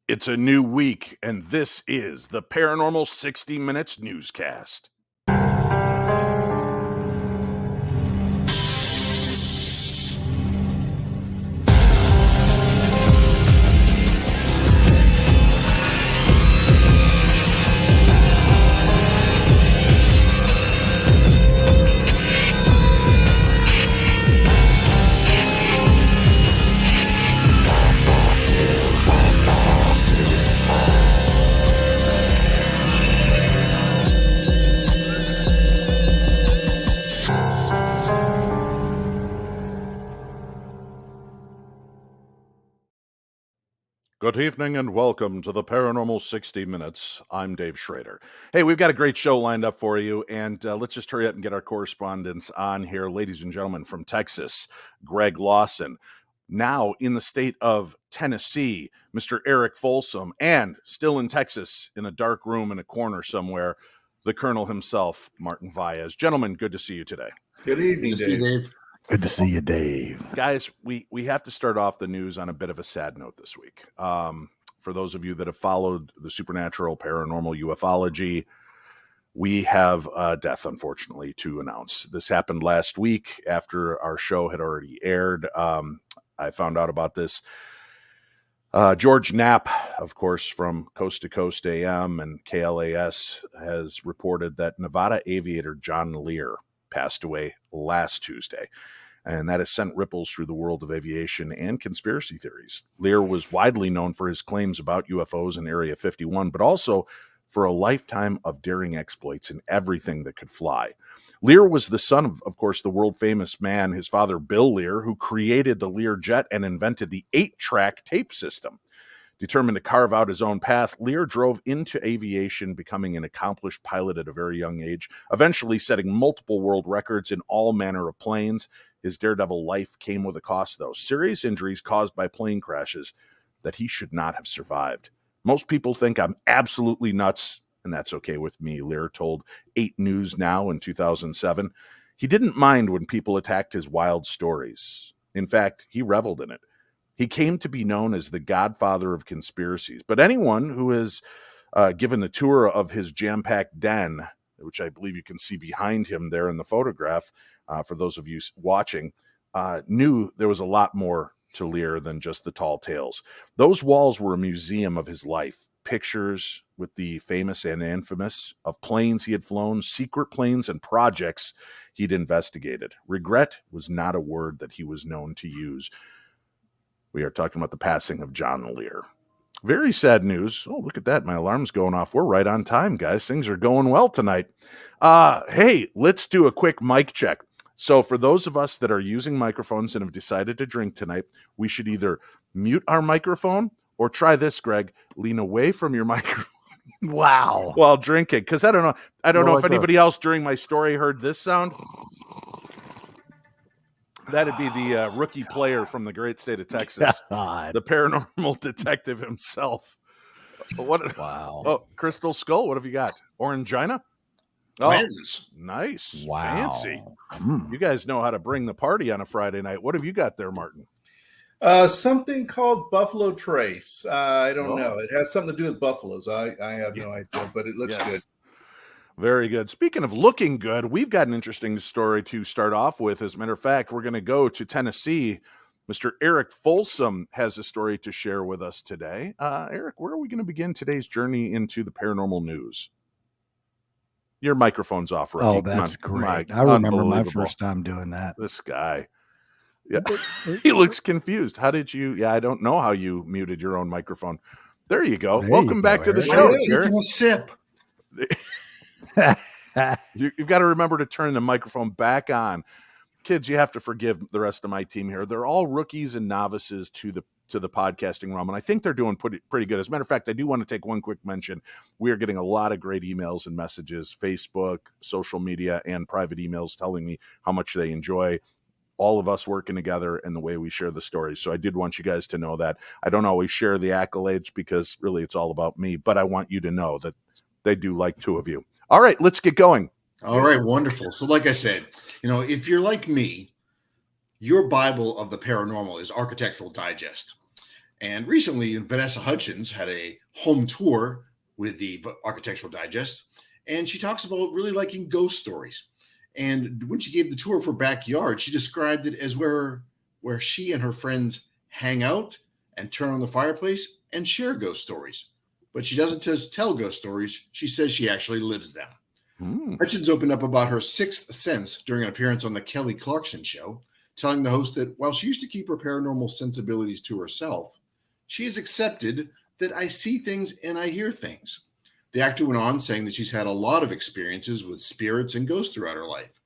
It's a new week, and this is the Paranormal 60 Minutes newscast. Good evening and welcome to the Paranormal 60 Minutes. I'm Dave Schrader. Hey, we've got a great show lined up for you, and let's just hurry up and get our correspondents on here. Ladies and gentlemen, from Texas, Greg Lawson. Now in the state of Tennessee, Mr. Eric Folsom, and still in Texas, in a dark room in a corner somewhere, the Colonel himself, Martin Valles. Gentlemen, good to see you today. Good evening, Dave. Good to see you, Dave. Guys, we have to start off the news on a bit of a sad note this week. For those of you that have followed the supernatural, paranormal, ufology, we have a death, unfortunately, to announce. This happened last week after our show had already aired. I found out about this. George Knapp, of course, from Coast to Coast AM and KLAS, has reported that Nevada aviator John Lear passed away last Tuesday, and that has sent ripples through the world of aviation and conspiracy theories. Lear was widely known for his claims about UFOs in Area 51, but also for a lifetime of daring exploits in everything that could fly. Lear was the son of course, the world-famous man, his father, Bill Lear, who created the Lear jet and invented the 8-track tape system. Determined to carve out his own path, Lear drove into aviation, becoming an accomplished pilot at a very young age, eventually setting multiple world records in all manner of planes. His daredevil life came with a cost, though. Serious injuries caused by plane crashes that he should not have survived. Most people think I'm absolutely nuts, and that's okay with me, Lear told 8 News Now in 2007. He didn't mind when people attacked his wild stories. In fact, he reveled in it. He came to be known as the godfather of conspiracies, but anyone who has given the tour of his jam-packed den, which I believe you can see behind him there in the photograph, for those of you watching, knew there was a lot more to Lear than just the tall tales. Those walls were a museum of his life. Pictures with the famous and infamous of planes he had flown, secret planes and projects he'd investigated. Regret was not a word that he was known to use. We are talking about the passing of John Lear. Very sad news. Oh, look at that. My alarm's going off. We're right on time, guys. Things are going well tonight. Hey, let's do a quick mic check. So for those of us that are using microphones and have decided to drink tonight, we should either mute our microphone or try this, Greg. Lean away from your microphone. Wow. While drinking. Because I don't know if anybody else during my story heard this sound. That'd be the rookie player from the great state of Texas, the paranormal detective himself. Wow. Oh, Crystal Skull, what have you got? Orangina? Oh, nice. Wow. Fancy. You guys know how to bring the party on a Friday night. What have you got there, Martin? Something called Buffalo Trace. I don't know. It has something to do with buffaloes. I have no idea, but it looks good. Very good. Speaking of looking good, we've got an interesting story to start off with. As a matter of fact, we're going to go to Tennessee. Mr. Eric Folsom has a story to share with us today. Eric, where are we going to begin today's journey into the paranormal news? Your microphone's off, Ricky. Oh, that's great. I remember my first time doing that. This guy. Yeah, he looks confused. How did you? Yeah, I don't know how you muted your own microphone. There you go. Welcome back to the show, Eric. Sip. You've got to remember to turn the microphone back on. Kids, you have to forgive the rest of my team here. They're all rookies and novices to the podcasting realm, and I think they're doing pretty good. As a matter of fact, I do want to take one quick mention. We are getting a lot of great emails and messages, Facebook, social media, and private emails telling me how much they enjoy all of us working together and the way we share the stories. So I did want you guys to know that. I don't always share the accolades because really it's all about me, but I want you to know that they do like 2 of you. All right, let's get going. All right, wonderful. So like I said, if you're like me, your Bible of the paranormal is Architectural Digest. And recently, Vanessa Hudgens had a home tour with the Architectural Digest, and she talks about really liking ghost stories. And when she gave the tour of her backyard, she described it as where she and her friends hang out and turn on the fireplace and share ghost stories. But she doesn't just tell ghost stories. She says she actually lives them. Hutchins opened up about her sixth sense during an appearance on the Kelly Clarkson show, telling the host that while she used to keep her paranormal sensibilities to herself, she has accepted that I see things and I hear things. The actor went on saying that she's had a lot of experiences with spirits and ghosts throughout her life.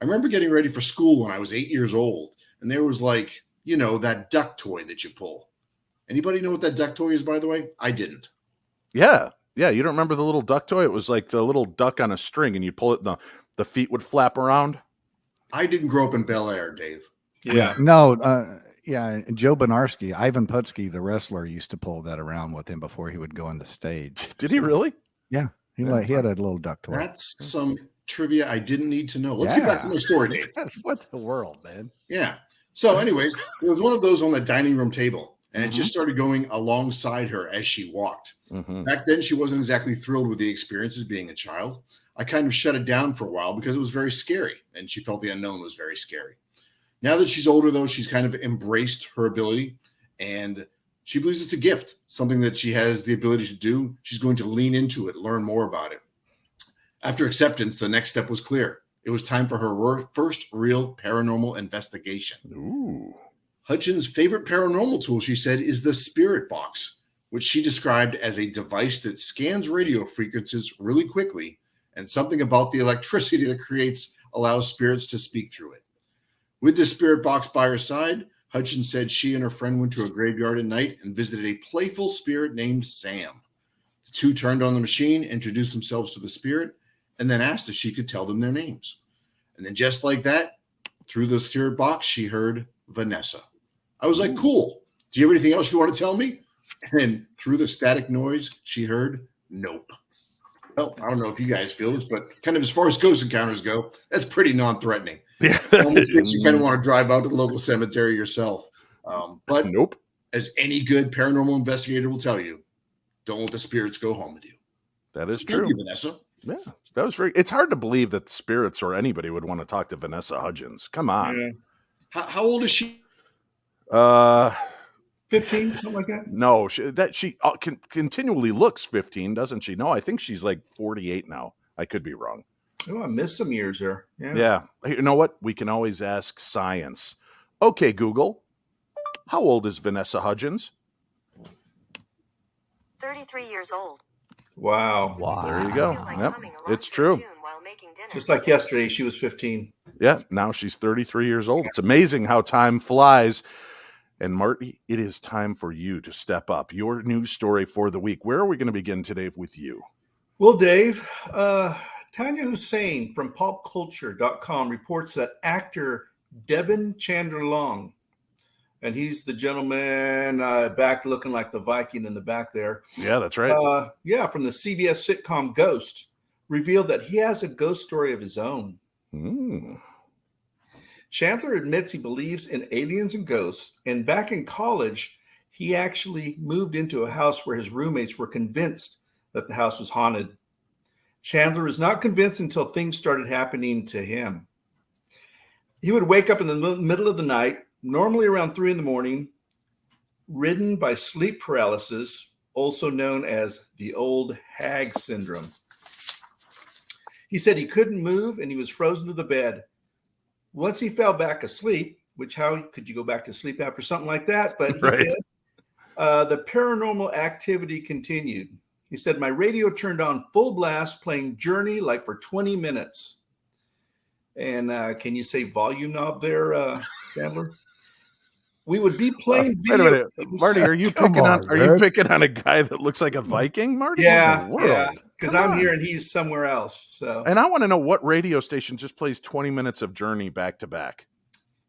I remember getting ready for school when I was 8 years old, and there was like, that duck toy that you pull. Anybody know what that duck toy is, by the way? I didn't. Yeah. Yeah. You don't remember the little duck toy? It was like the little duck on a string, and you pull it and the feet would flap around. I didn't grow up in Bel Air, Dave. Yeah. No. Joe Benarski, Ivan Putski, the wrestler, used to pull that around with him before he would go on the stage. Did he really? Yeah. He had a little duck toy. That's some trivia I didn't need to know. Let's get back to my story, Dave. What the world, man? Yeah. So anyways, there was one of those on the dining room table, and it just started going alongside her as she walked. Back then, she wasn't exactly thrilled with the experiences being a child. I kind of shut it down for a while because it was very scary, and she felt the unknown was very scary. Now that she's older, though, she's kind of embraced her ability, and she believes it's a gift, something that she has the ability to do. She's going to lean into it, learn more about it. After acceptance, the next step was clear. It was time for her first real paranormal investigation. Ooh. Hutchins' favorite paranormal tool, she said, is the spirit box, which she described as a device that scans radio frequencies really quickly, and something about the electricity that creates allows spirits to speak through it. With the spirit box by her side, Hutchins said she and her friend went to a graveyard at night and visited a playful spirit named Sam. The two turned on the machine, introduced themselves to the spirit, and then asked if she could tell them their names. And then just like that, through the spirit box, she heard Vanessa. I was like, cool. Do you have anything else you want to tell me? And then through the static noise, she heard, nope. Well, I don't know if you guys feel this, but kind of as far as ghost encounters go, that's pretty non-threatening. Yeah. Almost makes you kind of want to drive out to the local cemetery yourself. But nope. As any good paranormal investigator will tell you, don't let the spirits go home with you. That is Thank true. you, Vanessa. Yeah, that was very. It's hard to believe that spirits or anybody would want to talk to Vanessa Hudgens. Come on. Yeah. How old is she? 15, something like that. No, she continually looks 15, doesn't she? No, I think she's like 48 now. I could be wrong. Oh, I missed some years there. Yeah. You know what? We can always ask science. Okay, Google. How old is Vanessa Hudgens? 33 years old. Wow. There you go. Yep, it's true. Just like yesterday, she was 15. Yeah, now she's 33 years old. It's amazing how time flies. And Marty, it is time for you to step up. Your news story for the week. Where are we going to begin today with you? Well, Dave, Tanya Hussein from popculture.com reports that actor Devin Chandler Long, and he's the gentleman back looking like the Viking in the back there. Yeah, that's right. From the CBS sitcom Ghost, revealed that he has a ghost story of his own. Chandler admits he believes in aliens and ghosts, and back in college, he actually moved into a house where his roommates were convinced that the house was haunted. Chandler is not convinced until things started happening to him. He would wake up in the middle of the night, normally around 3 a.m, ridden by sleep paralysis, also known as the old hag syndrome. He said he couldn't move and he was frozen to the bed. Once he fell back asleep, which how could you go back to sleep after something like that? But he did. The paranormal activity continued. He said, my radio turned on full blast, playing Journey like for 20 minutes. And can you say volume knob there, Chandler? We would be playing video. Wait a minute. Marty, are you picking on a guy that looks like a Viking, Marty? Yeah, because I'm here and he's somewhere else. So, and I want to know what radio station just plays 20 minutes of Journey back to back.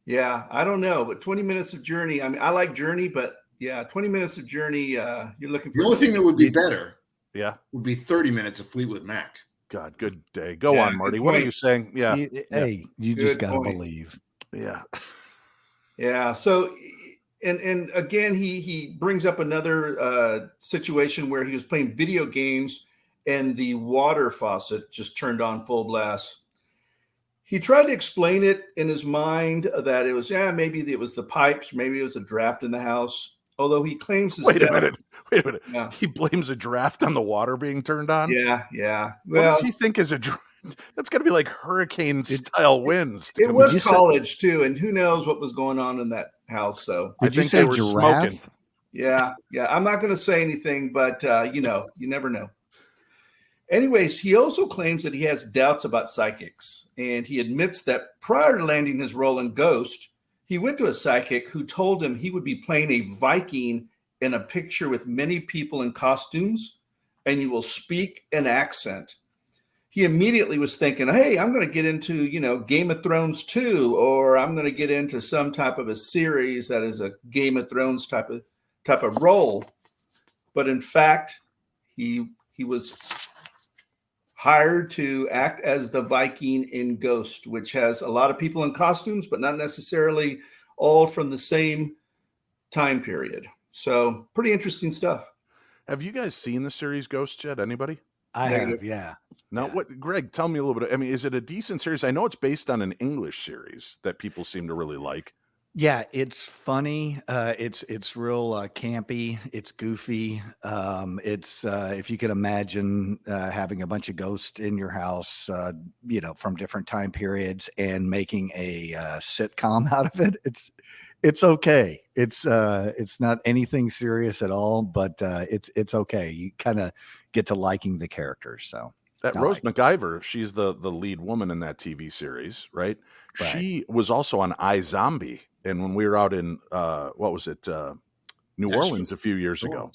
Yeah, I don't know, but 20 minutes of Journey. I mean, I like Journey, but yeah, 20 minutes of Journey. You're looking for the only thing that would be better. Yeah, would be 30 minutes of Fleetwood Mac. God, good day. Go on, Marty. What are you saying? Yeah. Hey, you just got to believe. Yeah. Yeah. So And again, he brings up another situation where he was playing video games and the water faucet just turned on full blast. He tried to explain it in his mind that it was, maybe it was the pipes, maybe it was a draft in the house. Although he claims his Wait a minute. Yeah. He blames a draft on the water being turned on. Yeah. What Well, does he think is a draft? That's got to be like hurricane style winds. it was college too, and who knows what was going on in that house. So I Did you think say they were giraffe? smoking. yeah. I'm not going to say anything, but you never know. Anyways, he also claims that he has doubts about psychics, and he admits that prior to landing his role in Ghost, he went to a psychic who told him he would be playing a Viking in a picture with many people in costumes, and you will speak an accent. He immediately was thinking, hey, I'm going to get into, Game of Thrones 2, or I'm going to get into some type of a series that is a Game of Thrones type of role. But in fact, he was hired to act as the Viking in Ghost, which has a lot of people in costumes, but not necessarily all from the same time period. So pretty interesting stuff. Have you guys seen the series Ghost yet? Anybody? I Negative. have, yeah. No. Yeah. What, Greg? Tell me a little bit. I mean, is it a decent series? I know it's based on an English series that people seem to really like. Yeah, it's funny. It's real campy. It's goofy. It's if you could imagine having a bunch of ghosts in your house, from different time periods, and making a sitcom out of it. It's okay. It's not anything serious at all, but it's okay. You kind of get to liking the characters. So That I Rose like McIver, she's the lead woman in that TV series, right? Right. She was also on iZombie, and when we were out in New Orleans a few years ago,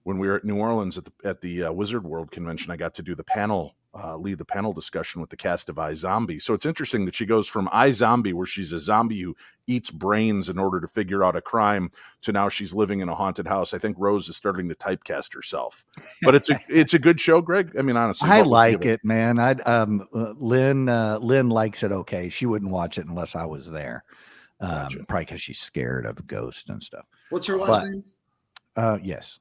when we were at New Orleans at the Wizard World convention, I got to do the panel, lead the panel discussion with the cast of iZombie. So it's interesting that she goes from iZombie, where she's a zombie who eats brains in order to figure out a crime, to now she's living in a haunted house. I think Rose is starting to typecast herself, but it's a good show, Greg. I mean, honestly, I what would you like give it, man. Lynn likes it. Okay, she wouldn't watch it unless I was there. Gotcha. Probably because she's scared of ghosts and stuff. What's her last name? Yes.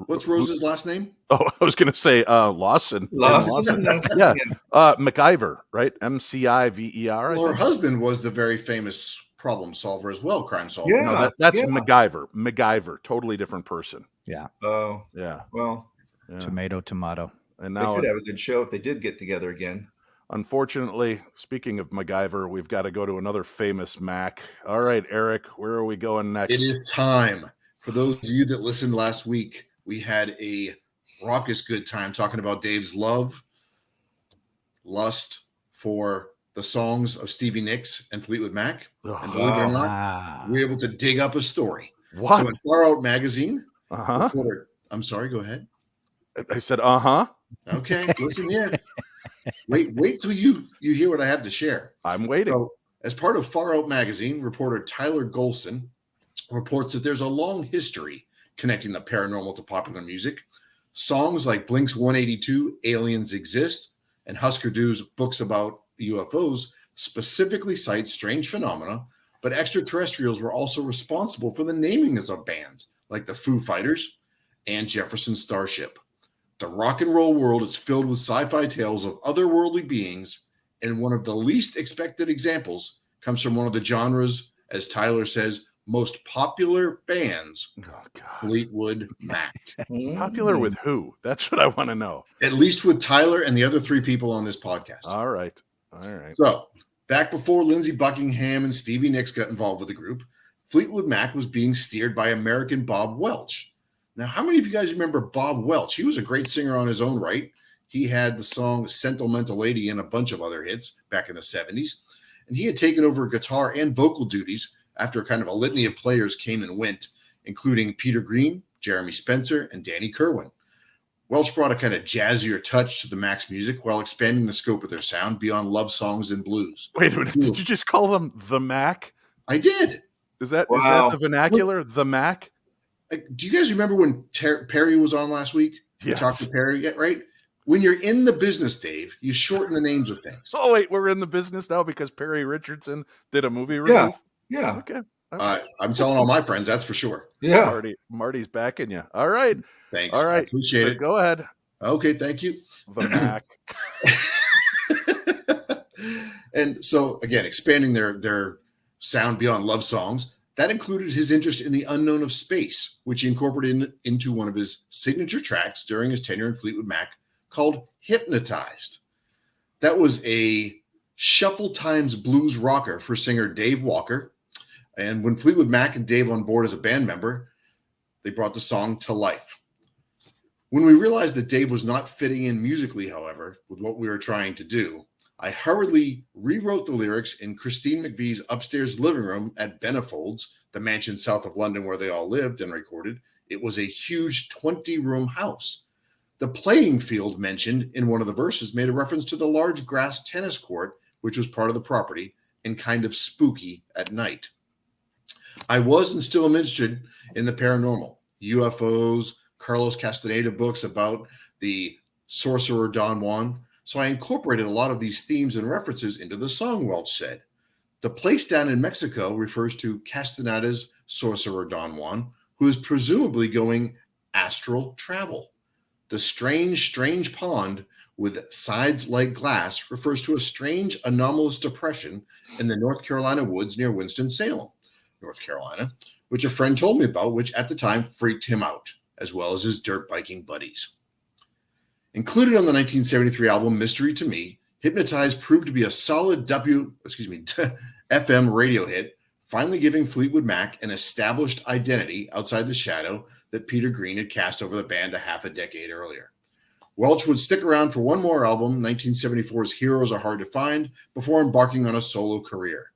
What's Rose's last name? Oh, I was going to say Lawson. Lawson. Yeah. McIver, right? McIver. Well, her husband was the very famous problem solver as well, crime solver. Yeah. No, that's yeah. McIver, totally different person. Yeah. Oh, Yeah. well, Yeah. Tomato. And they now, could have a good show if they did get together again. unfortunately, speaking of MacGyver, we've got to go to another famous Mac. All right, Eric, where are we going next? It is time. For those of you that listened last week, we had a raucous good time talking about Dave's lust for the songs of Stevie Nicks and Fleetwood Mac. And believe it or not, we were able to dig up a story. What? So in Far Out Magazine, Uh-huh. I'm sorry, go ahead. I said, uh-huh. Okay, listen here. Wait till you hear what I have to share. I'm waiting. So, as part of Far Out Magazine, reporter Tyler Golson reports that there's a long history connecting the paranormal to popular music. Songs like Blink's 182, Aliens Exist, and Husker Du's books about UFOs specifically cite strange phenomena, but extraterrestrials were also responsible for the namings of bands like the Foo Fighters and Jefferson Starship. The rock and roll world is filled with sci-fi tales of otherworldly beings, and one of the least expected examples comes from one of the genre's, as Tyler says, most popular bands, Fleetwood Mac. Popular with who? That's what I want to know. At least with Tyler and the other three people on this podcast. All right. So, back before Lindsey Buckingham and Stevie Nicks got involved with the group, Fleetwood Mac was being steered by American Bob Welch. Now, how many of you guys remember Bob Welch? He was a great singer on his own right. He had the song Sentimental Lady and a bunch of other hits back in the 70s. And he had taken over guitar and vocal duties after kind of a litany of players came and went, including Peter Green, Jeremy Spencer, and Danny Kerwin. Welch brought a kind of jazzier touch to the Mac's music while expanding the scope of their sound beyond love songs and blues. Wait a minute. Did you just call them the Mac? I did. Is that Wow. the vernacular? The Mac? Do you guys remember when Perry was on last week? Yes. We talked to Perry, right? When you're in the business, Dave, you shorten the names of things. Oh, wait, we're in the business now because Perry Richardson did a movie review? Yeah. Okay. Okay. I'm telling all my friends, that's for sure. Yeah. Marty's backing you. All right. Thanks. All I right. appreciate So it. go ahead. Okay, thank you. The Mac. And so again, expanding their sound beyond love songs, that included his interest in the unknown of space, which he incorporated into one of his signature tracks during his tenure in Fleetwood Mac called Hypnotized. That was a shuffle times blues rocker for singer Dave Walker. And when Fleetwood Mac and Dave on board as a band member, they brought the song to life. When we realized that Dave was not fitting in musically, however, with what we were trying to do, I hurriedly rewrote the lyrics in Christine McVie's upstairs living room at Benefolds, the mansion south of London where they all lived and recorded. It was a huge 20-room house. The playing field mentioned in one of the verses made a reference to the large grass tennis court, which was part of the property and kind of spooky at night. I was and still am interested in the paranormal, UFOs, Carlos Castaneda books about the sorcerer Don Juan. So I incorporated a lot of these themes and references into the song Welch said. The place down in Mexico refers to Castaneda's sorcerer Don Juan, who is presumably going astral travel. The strange pond with sides like glass refers to a strange anomalous depression in the North Carolina woods near Winston-Salem, North Carolina, which a friend told me about, which at the time freaked him out, as well as his dirt biking buddies. Included on the 1973 album Mystery to Me, Hypnotized proved to be a solid FM radio hit, finally giving Fleetwood Mac an established identity outside the shadow that Peter Green had cast over the band a half a decade earlier. Welch would stick around for one more album, 1974's Heroes Are Hard to Find, before embarking on a solo career.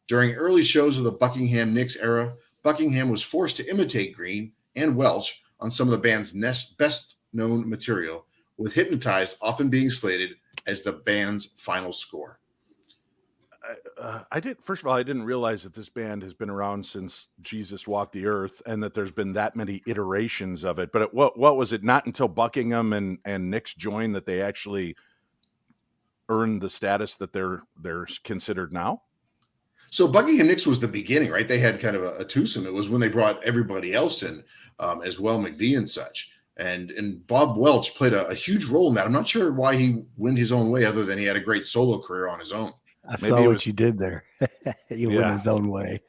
During early shows of the Buckingham Nicks era, Buckingham was forced to imitate Green and Welch on some of the band's best-known material, with Hypnotized often being slated as the band's final score. First of all, I didn't realize that this band has been around since Jesus walked the earth and that there's been that many iterations of it. But what was it? Not until Buckingham and Nicks joined that they actually earned the status that they're considered now? So Buckingham Nicks was the beginning, right? They had kind of a twosome. It was when they brought everybody else in, as well, McVie and such. And Bob Welch played a huge role in that. I'm not sure why he went his own way, other than he had a great solo career on his own. I saw what you did there. He went his own way.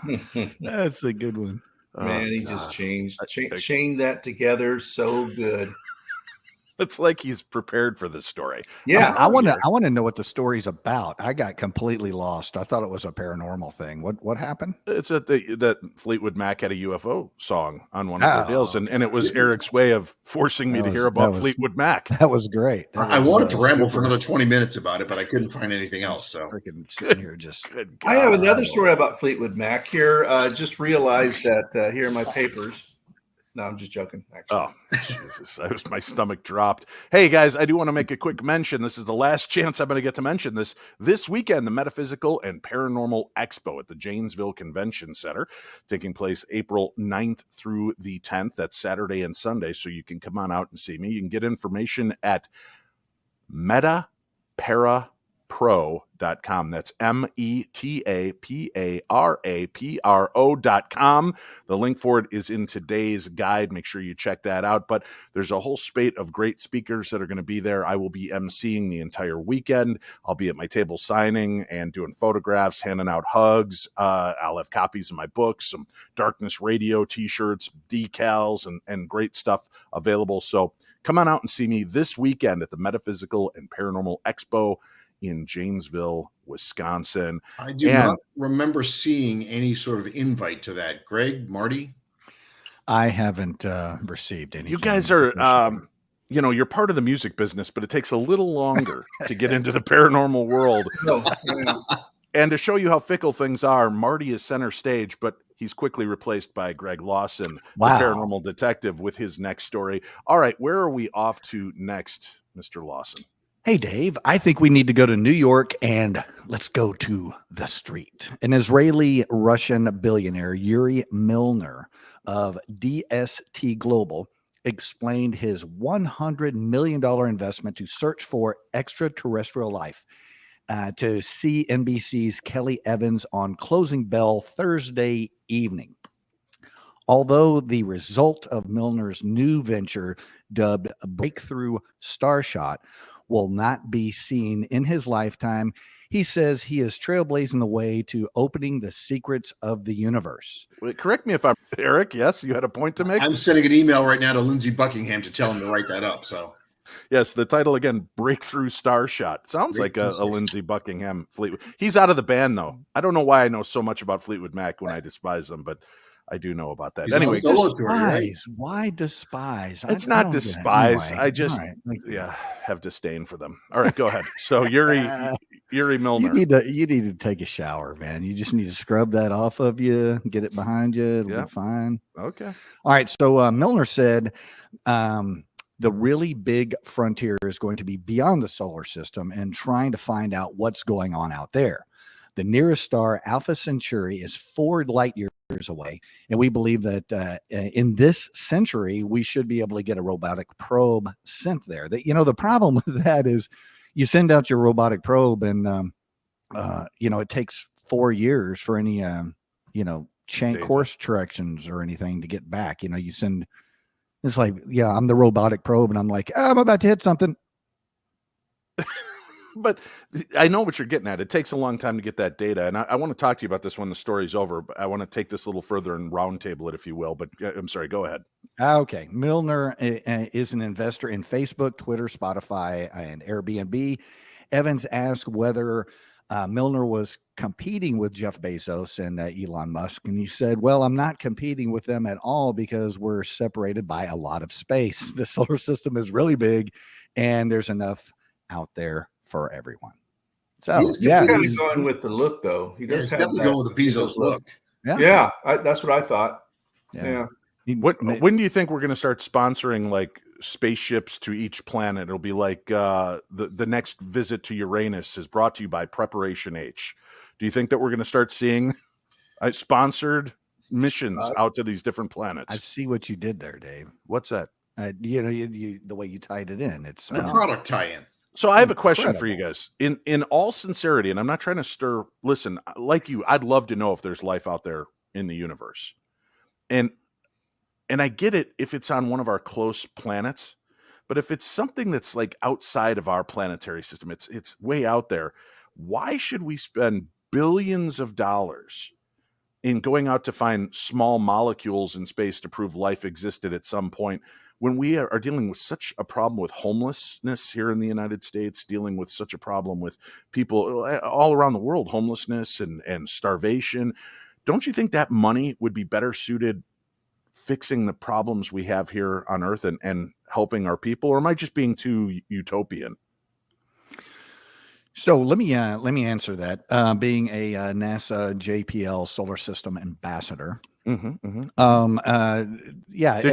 Man, That's a good one. he just chained that together so good. It's like he's prepared for this story. Yeah, I want to know what the story's about. I got completely lost. I thought it was a paranormal thing. What happened? It's that Fleetwood Mac had a UFO song on one of their deals, and it was Eric's way of forcing me to hear about Fleetwood Mac. That was great. I wanted to ramble for another 20 minutes about it, but I couldn't find anything else. So freaking sitting here just. I have another story about Fleetwood Mac here. Just realized that here in my papers. No, I'm just joking, actually. Oh, Jesus. My stomach dropped. Hey, guys, I do want to make a quick mention. This is the last chance I'm going to get to mention this. This weekend, the Metaphysical and Paranormal Expo at the Janesville Convention Center, taking place April 9th through the 10th. That's Saturday and Sunday, so you can come on out and see me. You can get information at metaparapro.com. That's METAPARAPRO.com. The link for it is in today's guide. Make sure you check that out. But there's a whole spate of great speakers that are going to be there. I will be emceeing the entire weekend. I'll be at my table signing and doing photographs, handing out hugs. I'll have copies of my books, some Darkness Radio t-shirts, decals, and great stuff available. So come on out and see me this weekend at the Metaphysical and Paranormal Expo in Janesville, Wisconsin. I do not remember seeing any sort of invite to that. Greg, Marty? I haven't received any. You guys are, you're part of the music business, but it takes a little longer to get into the paranormal world. And to show you how fickle things are, Marty is center stage, but he's quickly replaced by Greg Lawson, the paranormal detective, with his next story. All right, where are we off to next, Mr. Lawson? Hey, Dave, I think we need to go to New York and let's go to the street. An Israeli-Russian billionaire, Yuri Milner of DST Global, explained his $100 million investment to search for extraterrestrial life to CNBC's Kelly Evans on Closing Bell Thursday evening. Although the result of Milner's new venture, dubbed Breakthrough Starshot, will not be seen in his lifetime, he says he is trailblazing the way to opening the secrets of the universe. Wait, correct me if I'm Eric. Yes, you had a point to make. I'm sending an email right now to Lindsey Buckingham to tell him to write that up. So, yes, the title again, Breakthrough Starshot. Sounds like a Lindsey Buckingham Fleetwood. He's out of the band though. I don't know why I know so much about Fleetwood Mac when I despise them, but I do know about that. He's Anyway, on solo tour, right? Why despise? It's I not don't get it. despise. Anyway, I just all right, thank you. have disdain for them. All right, go ahead. So Yuri Milner. You need to take a shower, man. You just need to scrub that off of you, get it behind you. It'll be fine. Okay. All right. So Milner said the really big frontier is going to be beyond the solar system and trying to find out what's going on out there. The nearest star, Alpha Centauri, is 4 light years away. And we believe that in this century, we should be able to get a robotic probe sent there. The problem with that is you send out your robotic probe and, it takes 4 years for any, course corrections or anything to get back. You send, it's like, I'm the robotic probe and I'm like, I'm about to hit something. But I know what you're getting at. It takes a long time to get that data. And I want to talk to you about this when the story's over. But I want to take this a little further and roundtable it, if you will. But I'm sorry, go ahead. Okay. Milner is an investor in Facebook, Twitter, Spotify, and Airbnb. Evans asked whether Milner was competing with Jeff Bezos and Elon Musk. And he said, well, I'm not competing with them at all because we're separated by a lot of space. The solar system is really big and there's enough out there for everyone. So he's kind of going with the look, though. He does have definitely going with the Bezos look. Yeah, that's what I thought. Yeah. When do you think we're going to start sponsoring like spaceships to each planet? It'll be like the next visit to Uranus is brought to you by Preparation H. Do you think that we're going to start seeing sponsored missions out to these different planets? I see what you did there, Dave. What's that? The way you tied it in. It's a product tie-in. So I have a question for you guys. In all sincerity, and I'm not trying to stir. Listen, like you, I'd love to know if there's life out there in the universe, and I get it if it's on one of our close planets, but if it's something that's like outside of our planetary system, it's way out there. Why should we spend billions of dollars in going out to find small molecules in space to prove life existed at some point, when we are dealing with such a problem with homelessness here in the United States, dealing with such a problem with people all around the world, homelessness and starvation? Don't you think that money would be better suited fixing the problems we have here on Earth and helping our people? Or am I just being too utopian? So let me answer that. Being a NASA JPL solar system ambassador. Did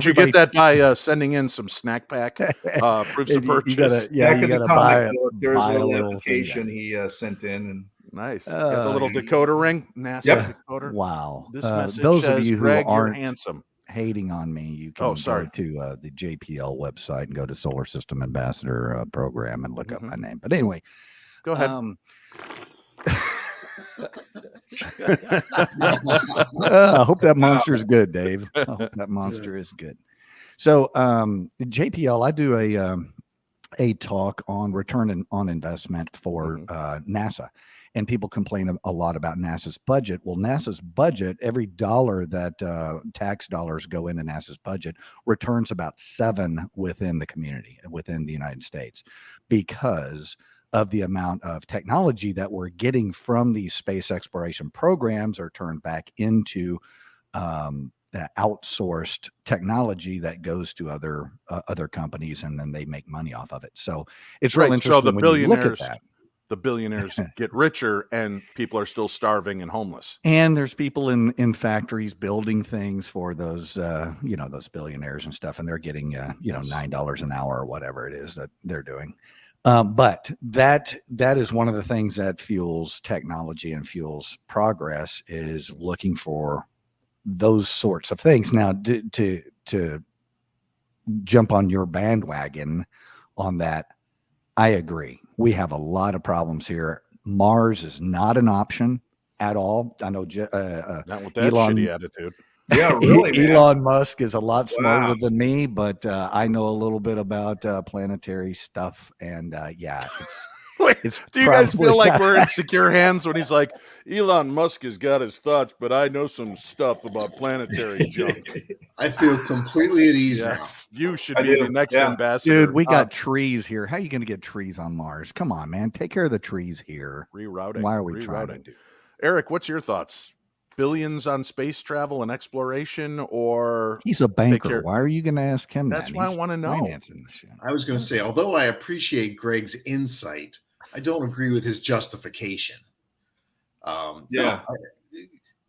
you get that by sending in some snack pack proofs of purchase? You gotta buy it. There's a little application he sent in, and nice. Got the little decoder ring, NASA decoder. Wow. This message those says, of you who Greg, aren't handsome. Hating on me, you can go to the JPL website and go to Solar System Ambassador program and look up my name. But anyway, go ahead. I hope that monster is good, Dave. I hope that monster is good. So JPL, I do a talk on return on investment for NASA, and people complain a lot about NASA's budget. Well, NASA's budget, every dollar that tax dollars go into NASA's budget returns about 7 within the community, within the United States, because of the amount of technology that we're getting from these space exploration programs are turned back into outsourced technology that goes to other companies, and then they make money off of it. So it's real interesting. So the billionaires, when you look at that. The billionaires get richer, and people are still starving and homeless. And there's people in factories building things for those those billionaires and stuff, and they're getting $9 an hour or whatever it is that they're doing. But that is one of the things that fuels technology and fuels progress, is looking for those sorts of things. Now, to jump on your bandwagon on that, I agree. We have a lot of problems here. Mars is not an option at all. I know Not with that Elon- shitty attitude. Yeah, really, man. Elon Musk is a lot smarter Wow. than me, but I know a little bit about planetary stuff, and Wait, it's do you guys probably feel like not- we're in secure hands when he's like, Elon Musk has got his thoughts, but I know some stuff about planetary junk? I feel completely at ease Yes, you should I be do, the next yeah. ambassador. Dude, we got trees here. How are you going to get trees on Mars? Come on, man. Take care of the trees here. rerouting. Why are we trying to rerouting. do? Eric, what's your thoughts? Billions on space travel and exploration, or He's a banker. care- Why are you going to ask him That's that? why I He's wanna know. financing this shit. I was going to say, although I appreciate Greg's insight, I don't agree with his justification. Yeah.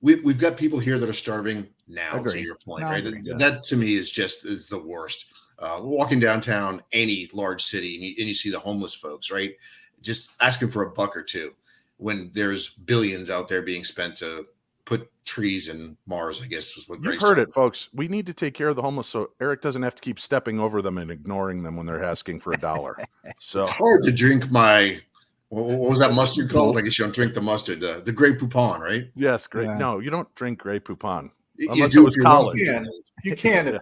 We've got people here that are starving now. To Agree. your point, No, I right? agree, yeah. That to me is the worst. Walking downtown any large city and you see the homeless folks, right? Just asking for a buck or two when there's billions out there being spent to put trees in Mars, I guess is what You've Greg's heard talking it, folks. We need to take care of the homeless so Eric doesn't have to keep stepping over them and ignoring them when they're asking for $1. So It's hard to drink my what was that mustard called? I guess you don't drink the mustard, the Grey Poupon, right? yes, great. Yeah. No, you don't drink Grey Poupon. You Unless do it was if you're college. wealthy. You can, Yeah.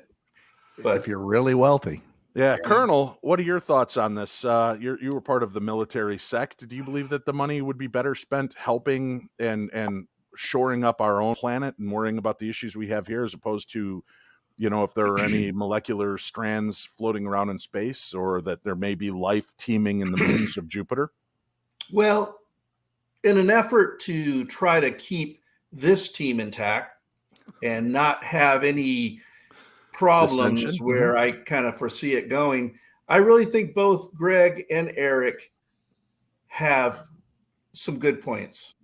but If you're really wealthy. Yeah, Colonel, what are your thoughts on this? You were part of the military sect. Do you believe that the money would be better spent helping and shoring up our own planet and worrying about the issues we have here, as opposed to, if there are any molecular strands floating around in space, or that there may be life teeming in the moons of Jupiter? well, in an effort to try to keep this team intact and not have any problems Dissension? where I kind of foresee it going, I really think both Greg and Eric have some good points.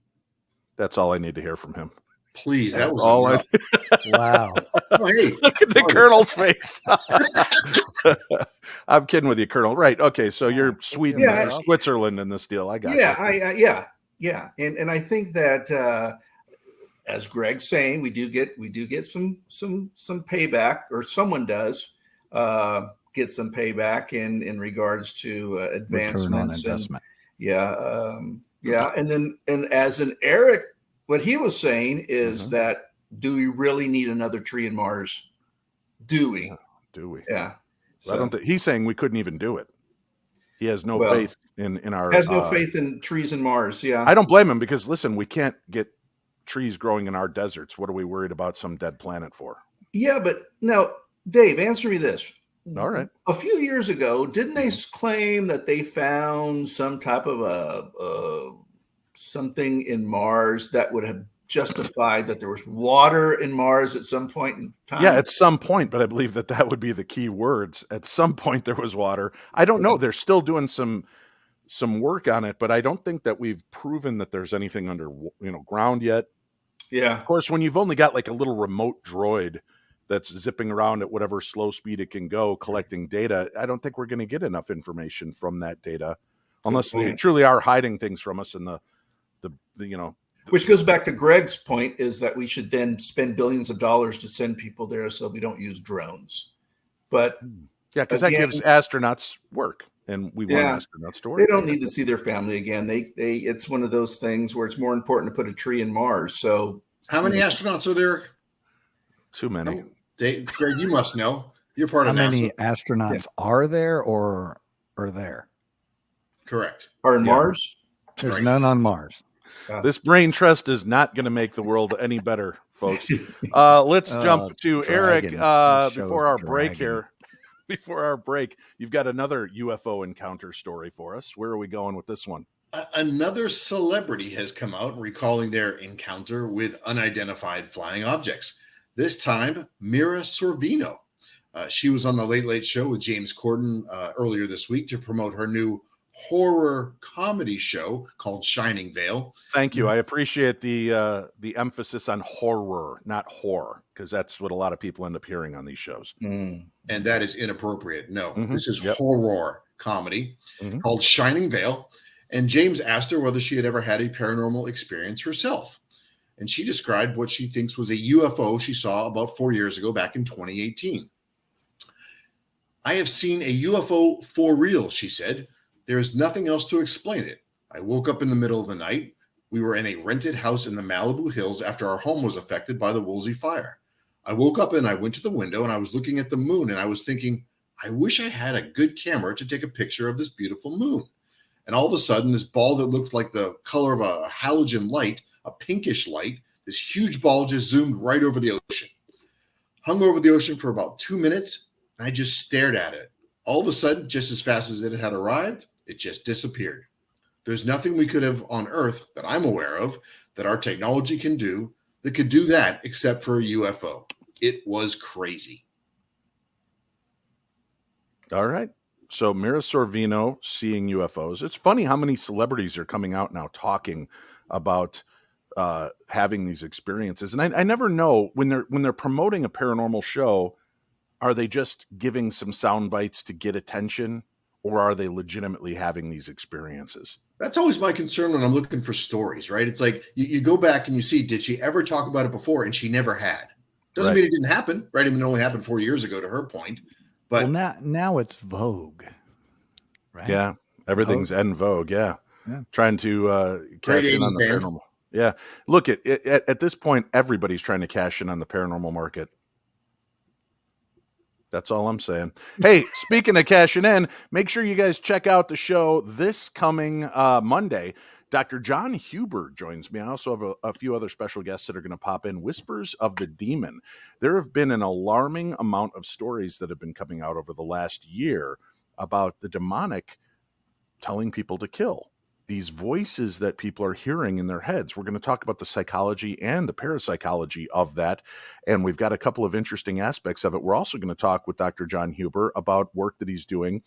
That's all I need to hear from him. Please, that That's was all enough. Wow. Oh, hey, Look at the Colonel's face. I'm kidding with you, Colonel. Right. Okay. So you're Sweden Yeah, or Switzerland in this deal. I got Yeah, you. yeah, and I think that as Greg's saying, we do get some payback, or someone does get some payback in regards to Return on advancements. And, investment. and as an Eric, what he was saying is Mhm. that, do we really need another tree in Mars? Do we? Do we? Yeah. I don't think he's saying we couldn't even do it. He has no Well, faith in our. has no faith in trees in Mars. Yeah. I don't blame him, because listen, we can't get trees growing in our deserts. What are we worried about some dead planet for? Yeah, but now, Dave, answer me this. All right. A few years ago, didn't they claim that they found some type of a something in Mars that would have justified that there was water in Mars at some point in time? Yeah, at some point, but I believe that would be the key words. At some point, there was water. I don't know. They're still doing some work on it, but I don't think that we've proven that there's anything under ground yet. Yeah. Of course, when you've only got like a little remote droid that's zipping around at whatever slow speed it can go, collecting data, I don't think we're going to get enough information from that data, unless they point. truly are hiding things from us. And the Which goes back to Greg's point, is that we should then spend billions of dollars to send people there so we don't use drones. But yeah, because that Again- gives astronauts work, and we want Yeah. astronauts to work. they don't need to see their family again. They it's one of those things where it's more important to put a tree in Mars. So how many astronauts are there? too many. Greg, you must know. You're part How of many NASA. astronauts are there or are there? Correct. are in Yeah. Mars? There's Right. none on Mars. This brain trust is not going to make the world any better, folks. Let's jump it's to dragging. Eric This show's before our break dragging. here. Before our break, you've got another UFO encounter story for us. Where are we going with this one? Another celebrity has come out recalling their encounter with unidentified flying objects. This time, Mira Sorvino. She was on the Late Late Show with James Corden earlier this week to promote her new horror comedy show called Shining Veil. Thank you. I appreciate the emphasis on horror, not horror, because that's what a lot of people end up hearing on these shows. Mm. And that is inappropriate. No, Mhm. this is Yep. horror comedy Mhm. called Shining Veil. And James asked her whether she had ever had a paranormal experience herself. And she described what she thinks was a UFO she saw about 4 years ago, back in 2018. I have seen a UFO for real, she said. There is nothing else to explain it. I woke up in the middle of the night. We were in a rented house in the Malibu Hills after our home was affected by the Woolsey fire. I woke up and I went to the window and I was looking at the moon and I was thinking, I wish I had a good camera to take a picture of this beautiful moon. And all of a sudden, this ball that looked like the color of a halogen light, a pinkish light, this huge ball just zoomed right over the ocean. Hung over the ocean for about 2 minutes, and I just stared at it. All of a sudden, just as fast as it had arrived, it just disappeared. There's nothing we could have on Earth that I'm aware of that our technology can do that could do that except for a UFO. It was crazy. All right. So Mira Sorvino seeing UFOs. It's funny how many celebrities are coming out now talking about having these experiences. And I never know when they're promoting a paranormal show, are they just giving some sound bites to get attention, or are they legitimately having these experiences? That's always my concern when I'm looking for stories, right? It's like you go back and you see, did she ever talk about it before? And she never had. Doesn't mean it didn't happen, right? I mean, it only happened 4 years ago to her point. But now it's Vogue, right? Yeah, everything's en vogue. Yeah. Trying to cash in on the paranormal. Yeah, look at this point, everybody's trying to cash in on the paranormal market. That's all I'm saying. Hey, speaking of cashing in, make sure you guys check out the show this coming Monday. Dr. John Huber joins me. I also have a few other special guests that are going to pop in. Whispers of the Demon. There have been an alarming amount of stories that have been coming out over the last year about the demonic telling people to kill. These voices that people are hearing in their heads. We're going to talk about the psychology and the parapsychology of that. And we've got a couple of interesting aspects of it. We're also going to talk with Dr. John Huber about work that he's doing.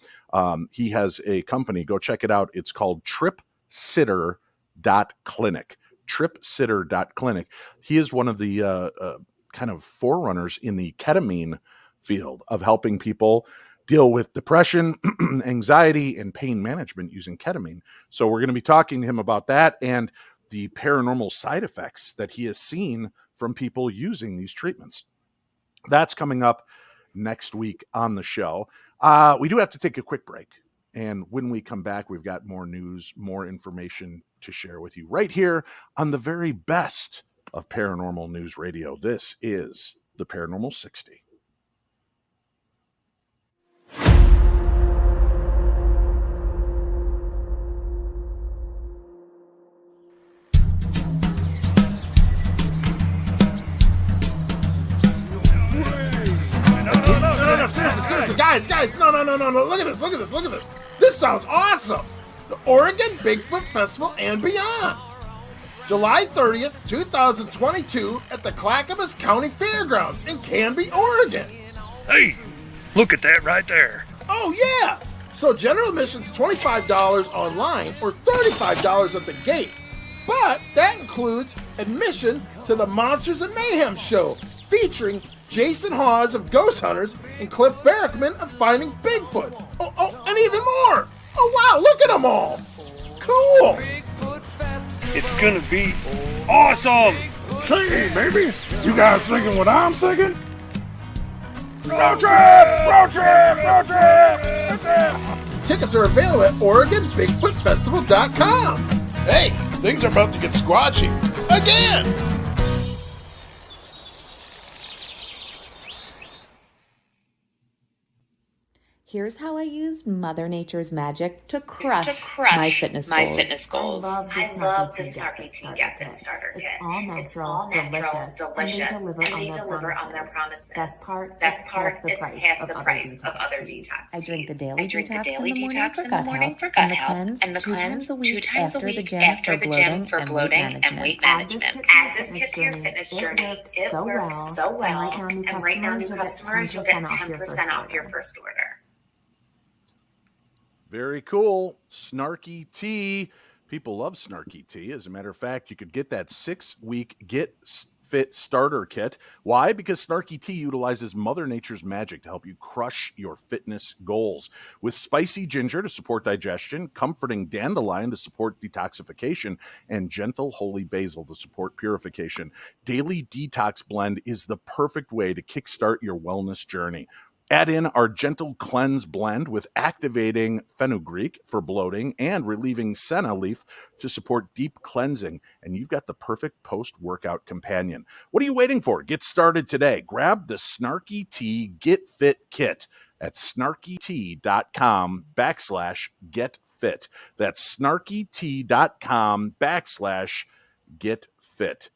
He has a company. Go check it out. It's called TripSitter.clinic. TripSitter.clinic. He is one of the kind of forerunners in the ketamine field of helping people deal with depression, anxiety, and pain management using ketamine. So we're going to be talking to him about that and the paranormal side effects that he has seen from people using these treatments. That's coming up next week on the show. We do have to take a quick break. And when we come back, we've got more news, more information to share with you right here on the very best of paranormal news radio. This is the Paranormal 60. Seriously, guys, no, look at this. This sounds awesome. The Oregon Bigfoot Festival and beyond. July 30th, 2022 at the Clackamas County Fairgrounds in Canby, Oregon. Hey, look at that right there. Oh, yeah. So general admission's $25 online or $35 at the gate. But that includes admission to the Monsters and Mayhem show featuring Jason Hawes of Ghost Hunters and Cliff Barrickman of Finding Bigfoot. Oh, and even more. Oh, wow, look at them all. Cool. It's gonna be awesome. Hey, baby, you guys thinking what I'm thinking? Road trip! Tickets are available at OregonBigfootFestival.com. Hey, things are about to get squatchy. Again! Here's how I used Mother Nature's magic to crush my fitness goals. I love the Snarky Tea Get Starter Kit. It's all natural, delicious, and they deliver on their promises. Best part, it's half the price of other detox. I drink the daily detox in the morning for gut health, and the cleanse 2 times a week after the gym for bloating and weight management. Add this kit to your fitness journey. It works so well, and right now new customers will get 10% off your first order. Very cool. Snarky Tea. People love Snarky Tea. As a matter of fact, you could get that 6-week Get Fit Starter Kit. Why? Because Snarky Tea utilizes Mother Nature's magic to help you crush your fitness goals. With spicy ginger to support digestion, comforting dandelion to support detoxification, and gentle holy basil to support purification, Daily Detox Blend is the perfect way to kickstart your wellness journey. Add in our Gentle Cleanse blend with activating fenugreek for bloating and relieving senna leaf to support deep cleansing, and you've got the perfect post-workout companion. What are you waiting for? Get started today. Grab the Snarky Tea Get Fit Kit at snarkytea.com/getfit. That's snarkytea.com/getfit.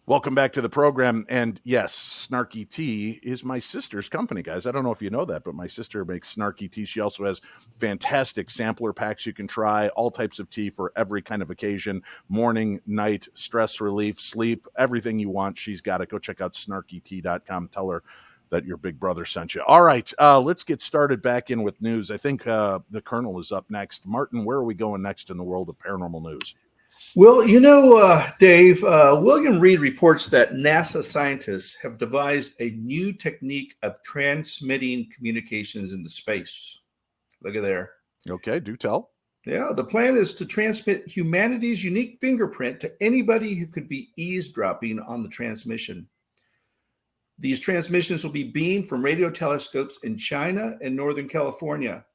Welcome back to the program. And yes, Snarky Tea is my sister's company, guys. I don't know if you know that, but my sister makes Snarky Tea. She also has fantastic sampler packs you can try, all types of tea for every kind of occasion, morning, night, stress relief, sleep, everything you want. She's got it. Go check out snarkytea.com. Tell her that your big brother sent you. All right, let's get started back in with news. I think the Colonel is up next. Martin, where are we going next in the world of paranormal news? Well, Dave, William Reed reports that NASA scientists have devised a new technique of transmitting communications into space. Look at there. Okay, do tell. Yeah, the plan is to transmit humanity's unique fingerprint to anybody who could be eavesdropping on the transmission. These transmissions will be beamed from radio telescopes in China and Northern California.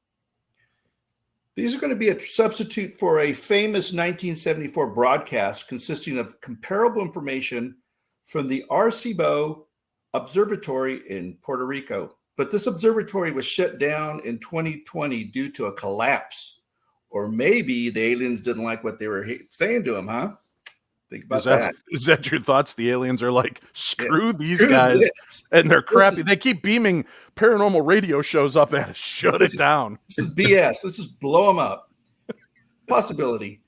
These are going to be a substitute for a famous 1974 broadcast consisting of comparable information from the Arecibo Observatory in Puerto Rico. But this observatory was shut down in 2020 due to a collapse. Or maybe the aliens didn't like what they were saying to them, huh? Think about that. Is that your thoughts? The aliens are like, screw these guys, and they're crappy. They keep beaming paranormal radio shows up at us. Shut it down. This is BS. Let's just blow them up. Possibility.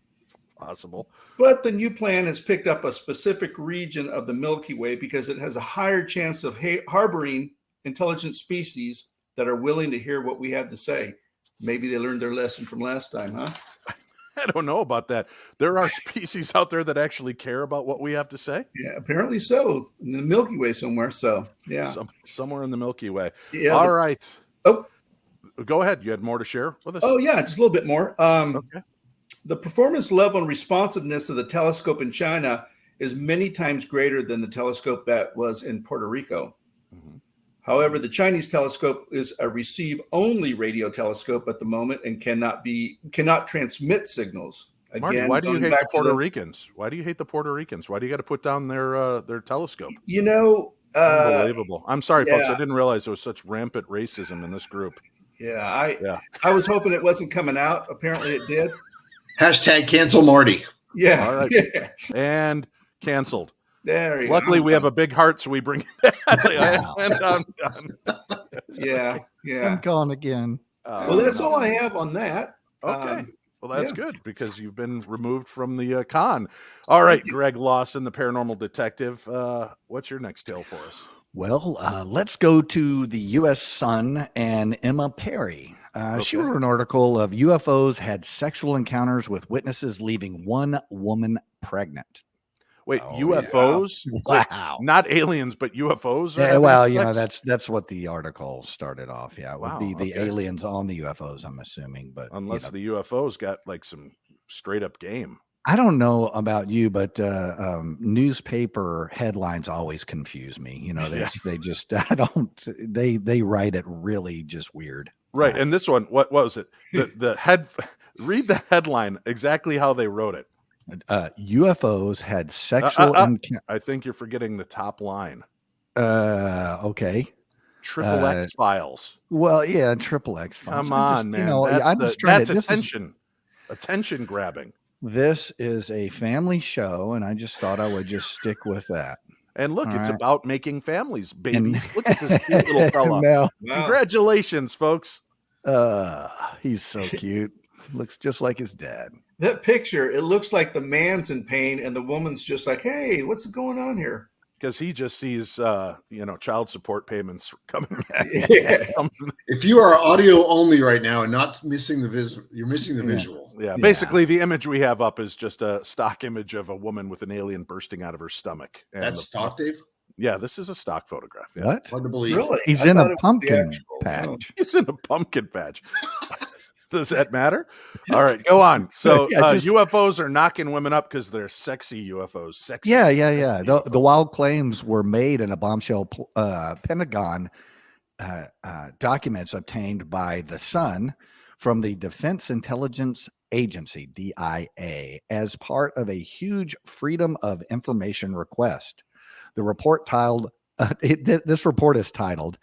Possible. But the new plan has picked up a specific region of the Milky Way because it has a higher chance of harboring intelligent species that are willing to hear what we have to say. Maybe they learned their lesson from last time, huh? I don't know about that. There are species out there that actually care about what we have to say. Yeah, apparently so. In the Milky Way somewhere. So, yeah. Somewhere in the Milky Way. Yeah, all right. Oh, go ahead. You had more to share with us? Oh, yeah, just a little bit more. Okay. The performance level and responsiveness of the telescope in China is many times greater than the telescope that was in Puerto Rico. Mm-hmm. However, the Chinese telescope is a receive-only radio telescope at the moment and cannot transmit signals. Again, Marty, why do you hate the Puerto Ricans? Why do you hate the Puerto Ricans? Why do you got to put down their telescope? Unbelievable. I'm sorry, folks. I didn't realize there was such rampant racism in this group. I was hoping it wasn't coming out. Apparently, it did. Hashtag cancel Marty. Yeah. All right. And canceled. There you go. Luckily, we have a big heart, so we bring it back. Yeah. I'm gone again. Well, that's all I have on that. Okay. Well, that's good because you've been removed from the con. All right, Greg Lawson, the paranormal detective. What's your next tale for us? Well, let's go to the U.S. Sun and Emma Perry. She wrote an article of UFOs had sexual encounters with witnesses, leaving one woman pregnant. Wait, UFOs? Yeah. Wow. Not aliens, but UFOs? Yeah, well, that's what the article started off. Yeah, it would be the okay. aliens on the UFOs, I'm assuming. But unless the UFOs got like some straight up game. I don't know about you, but newspaper headlines always confuse me. They just they write it really just weird. Right. And this one, what was it? Read the headline exactly how they wrote it. UFOs had sexual I think you're forgetting the top line. Okay. Triple X Files. Well, yeah, Triple X Files. Come on, man. That's attention grabbing. This is a family show, and I just thought I would just stick with that. And look, it's about making families, babies. Look at this cute little fella. Wow. Congratulations, folks. He's so cute. Looks just like his dad. That picture, it looks like the man's in pain and the woman's just like, hey, what's going on here? Because he just sees, child support payments coming back. If you are audio only right now and not missing you're missing the visual. Yeah. Basically, the image we have up is just a stock image of a woman with an alien bursting out of her stomach. And that's stock, Dave? Yeah, this is a stock photograph. Yeah. What? Hard to believe. Really? He's in a pumpkin patch. He's in a pumpkin patch. Does that matter? All right, go on. So UFOs are knocking women up because they're sexy UFOs. Sexy. Yeah. The wild claims were made in a bombshell Pentagon documents obtained by the Sun from the Defense Intelligence Agency, DIA, as part of a huge Freedom of Information request. The report this report is titled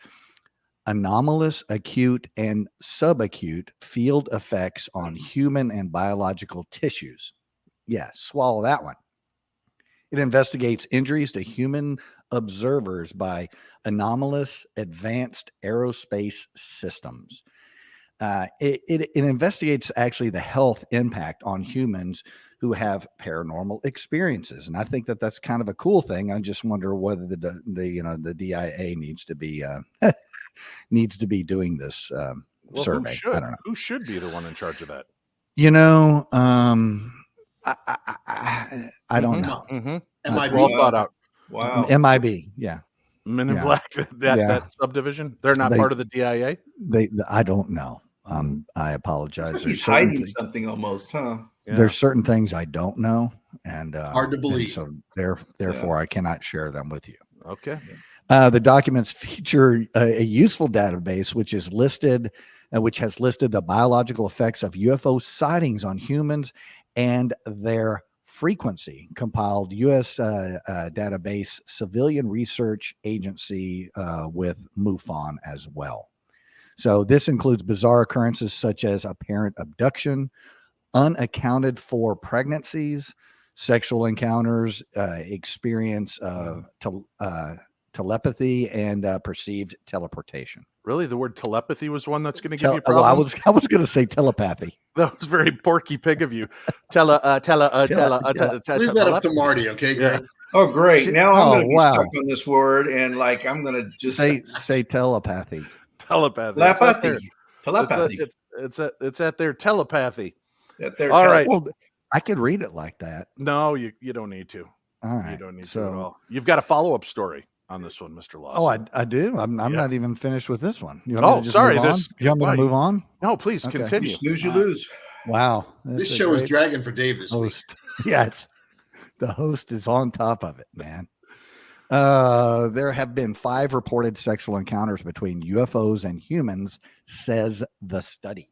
Anomalous Acute and Subacute Field Effects on Human and Biological Tissues. Yeah, swallow that one. It investigates injuries to human observers by anomalous advanced aerospace systems. It investigates actually the health impact on humans who have paranormal experiences, and I think that that's kind of a cool thing. I just wonder whether the DIA needs to be doing this survey. I don't know who should be the one in charge of that. I don't know. MIB. Well thought out. Wow. MIB, yeah. Men in Black, that subdivision. They're not part of the DIA. I don't know. I apologize. Like he's hiding something almost, huh? Yeah. There's certain things I don't know, and hard to believe. So therefore, I cannot share them with you. Okay. The documents feature a useful database which has listed the biological effects of UFO sightings on humans and their frequency, compiled U.S. database Civilian Research Agency with MUFON as well. So this includes bizarre occurrences such as apparent abduction, unaccounted for pregnancies, sexual encounters, experience of telepathy, and perceived teleportation. Really, the word telepathy was one that's going to give you problems. Well, I was going to say telepathy. That was very Porky Pig of you. Leave that up to Marty, okay? Yeah. Oh, great! Now I'm going to be wow. stuck on this word, and I'm going to just say telepathy. Telepathy. Telepathy. It's at their telepathy. All right. Well, I could read it like that. No, you don't need to. All right. You don't need to at all. You've got a follow-up story on this one, Mr. Lawson. Oh, I do. I'm not even finished with this one. Sorry. You want me to move on? No, please continue. You snooze, you lose. Wow. This show is dragging for Dave this week. Yes. The host is on top of it, man. There have been 5 reported sexual encounters between UFOs and humans, says the study.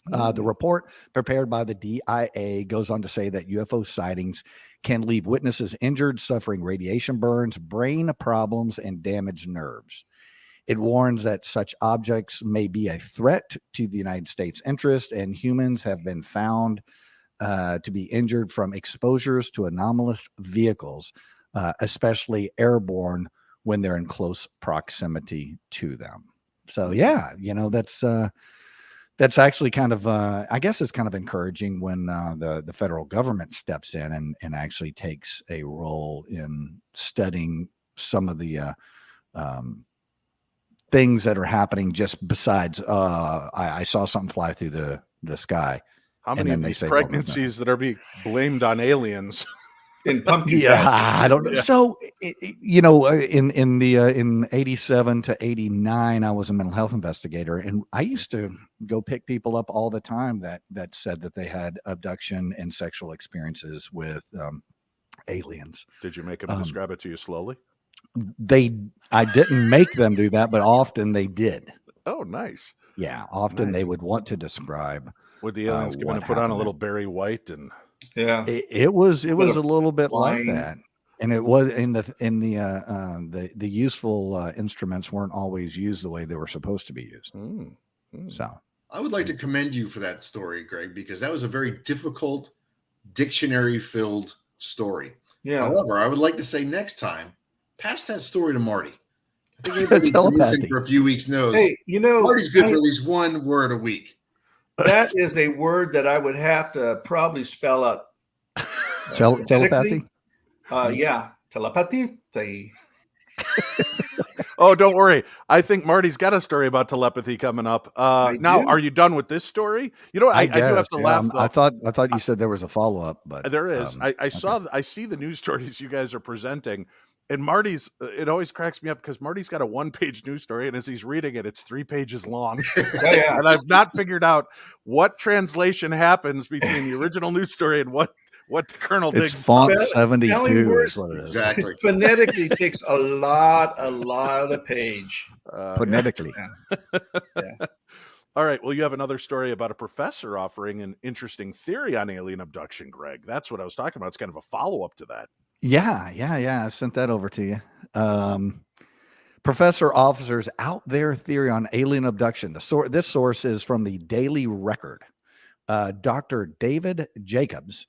The report prepared by the DIA goes on to say that UFO sightings can leave witnesses injured, suffering radiation burns, brain problems, and damaged nerves. It warns that such objects may be a threat to the United States interest, and humans have been found to be injured from exposures to anomalous vehicles, especially airborne, when they're in close proximity to them. So, yeah, that's actually kind of, I guess it's kind of encouraging when the federal government steps in and actually takes a role in studying some of the things that are happening just besides, I saw something fly through the sky. How many of these pregnancies that are being blamed on aliens? In pumpkin I don't know. Yeah. So, in 87 to 89, I was a mental health investigator, and I used to go pick people up all the time that said that they had abduction and sexual experiences with aliens. Did you make them describe it to you slowly? I didn't make them do that, but often they did. Oh, nice. Yeah, often they would want to describe. Would the aliens come in and put on a little Barry White and? Yeah, it was a little bit like that, and it was the useful instruments weren't always used the way they were supposed to be used. So I would like to commend you for that story, Greg, because that was a very difficult dictionary-filled story. Yeah. However, I would like to say next time, pass that story to Marty. I think everybody listening for a few weeks knows. Hey, Marty's good for at least one word a week. That is a word that I would have to probably spell out. Telepathy? Yeah. Telepathy. Oh, don't worry. I think Marty's got a story about telepathy coming up. Now, are you done with this story? I do have to laugh. I thought you said there was a follow-up, but there is. I see the news stories you guys are presenting. And Marty's, it always cracks me up because Marty's got a 1-page news story, and as he's reading it, it's 3 pages long. And I've not figured out what translation happens between the original news story and what What the Colonel It's Diggs font Spell- 72 spelling is words. what it is. Exactly. Phonetically takes a lot of the page. Phonetically. Yeah. All right. Well, you have another story about a professor offering an interesting theory on alien abduction, Greg. That's what I was talking about. It's kind of a follow-up to that. Yeah. I sent that over to you. Professor offers out their theory on alien abduction. This source is from the Daily Record. Dr. David Jacobs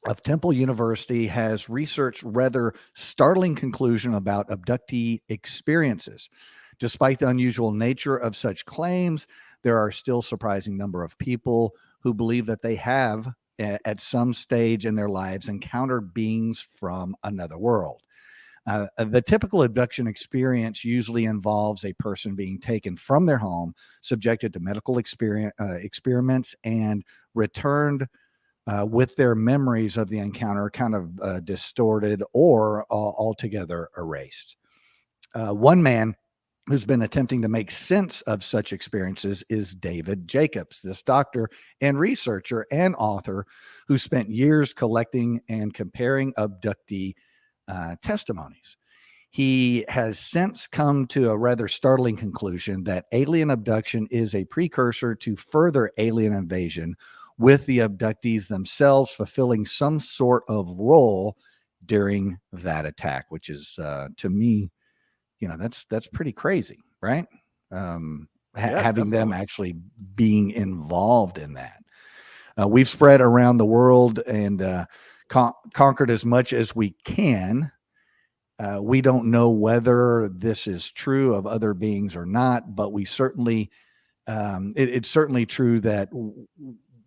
of Temple University has researched rather startling conclusion about abductee experiences. Despite the unusual nature of such claims, there are still surprising number of people who believe that they have, at some stage in their lives, encountered beings from another world. The typical abduction experience usually involves a person being taken from their home, subjected to medical experiments, and returned with their memories of the encounter kind of distorted or altogether erased. One man who's been attempting to make sense of such experiences is David Jacobs, this doctor and researcher and author who spent years collecting and comparing abductee testimonies. He has since come to a rather startling conclusion that alien abduction is a precursor to further alien invasion, with the abductees themselves fulfilling some sort of role during that attack, which is, to me, that's pretty crazy, right? Having definitely. them actually being involved in that. We've spread around the world and conquered as much as we can. We don't know whether this is true of other beings or not, but we certainly, it's certainly true that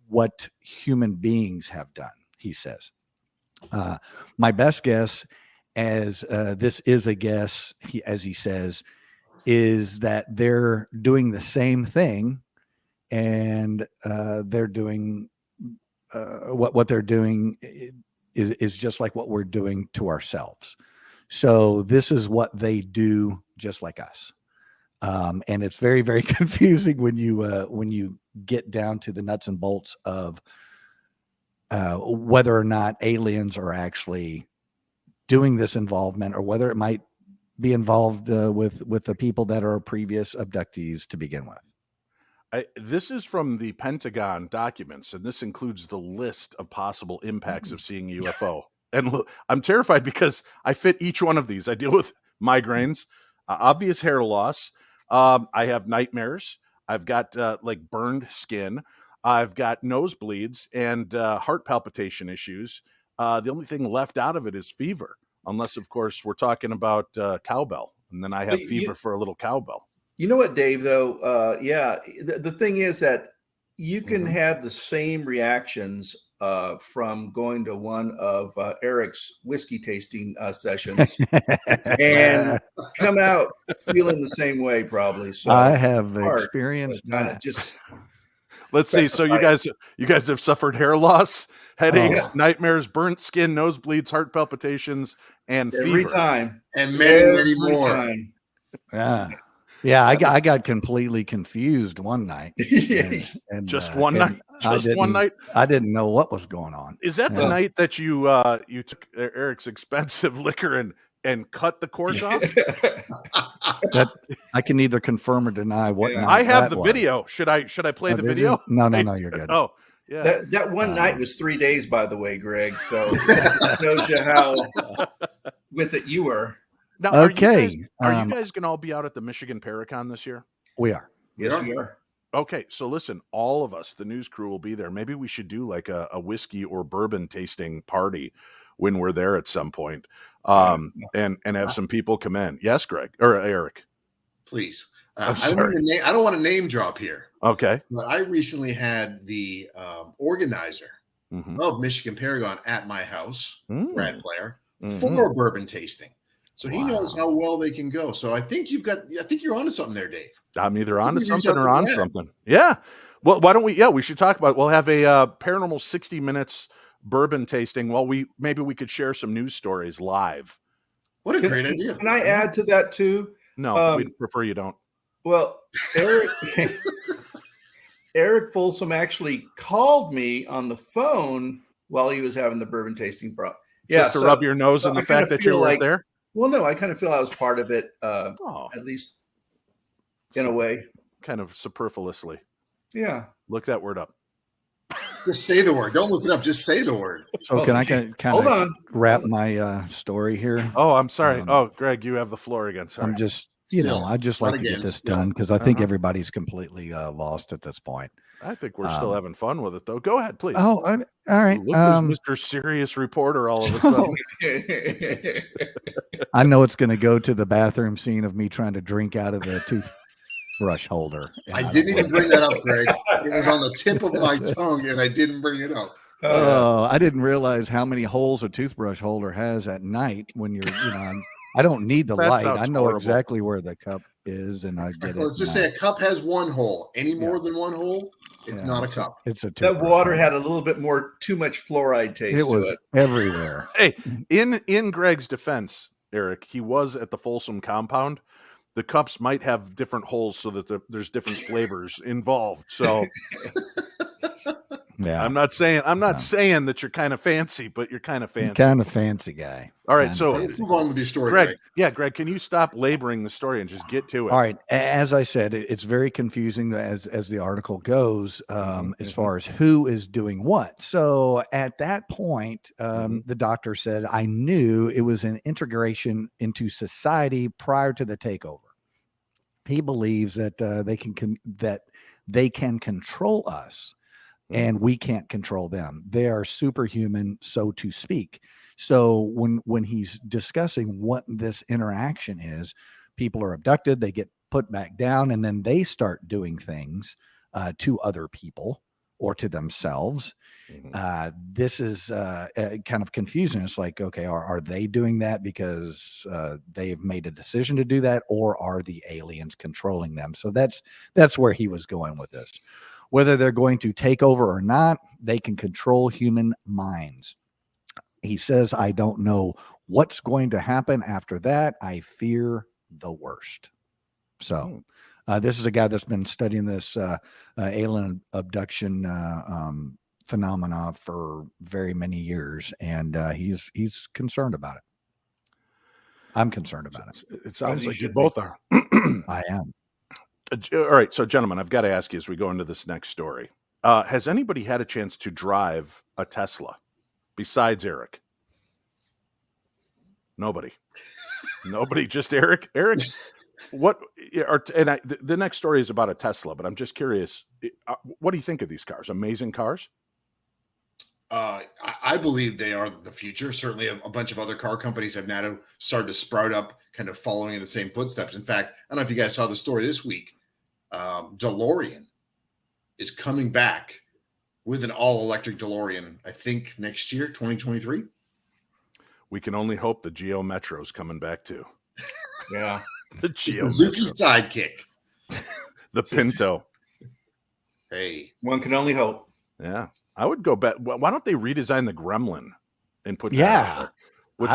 what human beings have done, he says. My best guess, as this is a guess, as he says, is that they're doing the same thing, and they're doing what they're doing is just like what we're doing to ourselves. So this is what they do just like us. And it's very, very confusing when you get down to the nuts and bolts of whether or not aliens are actually doing this involvement, or whether it might be involved with the people that are previous abductees to begin with. This is from the Pentagon documents, and this includes the list of possible impacts of seeing a UFO. And I'm terrified because I fit each one of these. I deal with migraines, obvious hair loss. I have nightmares. I've got like burned skin. I've got nosebleeds and heart palpitation issues. The only thing left out of it is fever, unless, of course, we're talking about cowbell. And then I have fever for a little cowbell. You know what, Dave, though? The thing is that you can have the same reactions from going to one of Eric's whiskey tasting sessions and come out feeling the same way, probably. So I have experienced that. Let's see. So you guys have suffered hair loss, headaches, nightmares, burnt skin, nosebleeds, heart palpitations, and every fever. Time, and many more. Time. Yeah. I got completely confused one night. And just one night. Just one night. I didn't know what was going on. Is that the night that you took Eric's expensive liquor and cut the cork off? That I can neither confirm or deny what night I have that the was. video. Should I play the video? No, you're good. Oh, yeah. That one night was 3 days, by the way, Greg. So that shows you how with it you were. Now, okay. Are you guys going to all be out at the Michigan Paracon this year? We are. Yes, we are. Okay, so listen, all of us, the news crew, will be there. Maybe we should do like a whiskey or bourbon tasting party when we're there at some point, and have some people come in. Yes, Greg or Eric, please. I'm I sorry. don't want to name drop here. Okay, but I recently had the organizer of Michigan Paragon at my house, Brad Blair, for bourbon tasting. So he knows how well they can go. So I think you're onto something there, Dave. I'm either onto something or on something. Yeah. Well, why don't we? Yeah, we should talk about. We'll have a paranormal 60 minutes bourbon tasting. Well, maybe we could share some news stories live. What a great idea! Can I add to that too? No, we'd prefer you don't. Well, Eric Folsom actually called me on the phone while he was having the bourbon tasting Yeah, just to rub your nose in the fact that you were there. Well, no, I kind of feel I was part of it, at least in a way. Kind of superfluously. Yeah. Look that word up. Just say the word. Don't look it up. Just say the word. So can I kind of wrap my story here? Oh, I'm sorry. Greg, you have the floor again. Sorry. I'm just, I just like to get this done because I think everybody's completely lost at this point. I think we're still having fun with it, though. Go ahead, please. Oh, all right. Look, Mr. Serious Reporter all of a sudden. I know it's going to go to the bathroom scene of me trying to drink out of the toothbrush holder. I didn't even bring that up, Greg. It was on the tip of my tongue, and I didn't bring it up. Oh, I didn't realize how many holes a toothbrush holder has at night when you're, I don't need the light. I know exactly where the cup is, and I get it. Let's just say a cup has one hole. Any more than one hole, it's not a cup. It's a that water had a little bit too much fluoride taste. It was everywhere. Hey, in Greg's defense, Eric, he was at the Folsom compound. The cups might have different holes so that there's different flavors involved. So yeah, I'm not saying that you're kind of fancy, but you're kind of fancy. Kind of fancy guy. All right, so let's move on with your story, Greg. Yeah, Greg, can you stop laboring the story and just get to it? All right. As I said, it's very confusing as the article goes, as far as who is doing what. So at that point, the doctor said, I knew it was an integration into society prior to the takeover. He believes that they can control us. And we can't control them. They are superhuman, so to speak. So when he's discussing what this interaction is, people are abducted, they get put back down, and then they start doing things to other people or to themselves. This is kind of confusing. It's like, okay, are they doing that because they've made a decision to do that, or are the aliens controlling them? So that's where he was going with this. Whether they're going to take over or not, they can control human minds. He says, I don't know what's going to happen after that. I fear the worst. So this is a guy that's been studying this alien abduction phenomena for very many years, and he's concerned about it. I'm concerned about it. It sounds like you both are. I am. All right, so gentlemen, I've got to ask you as we go into this next story. Has anybody had a chance to drive a Tesla besides Eric? Nobody. Nobody, just Eric. Eric, the next story is about a Tesla, but I'm just curious. What do you think of these cars? Amazing cars? I believe they are the future. Certainly a bunch of other car companies have now started to sprout up, kind of following in the same footsteps. In fact, I don't know if you guys saw the story this week. DeLorean is coming back with an all-electric DeLorean, I think next year, 2023. We can only hope the Geo Metro's coming back too. Yeah. The Geo Suzuki sidekick. The Pinto. Hey. One can only hope. Yeah. I would go back. Why don't they redesign the Gremlin and put that out there? With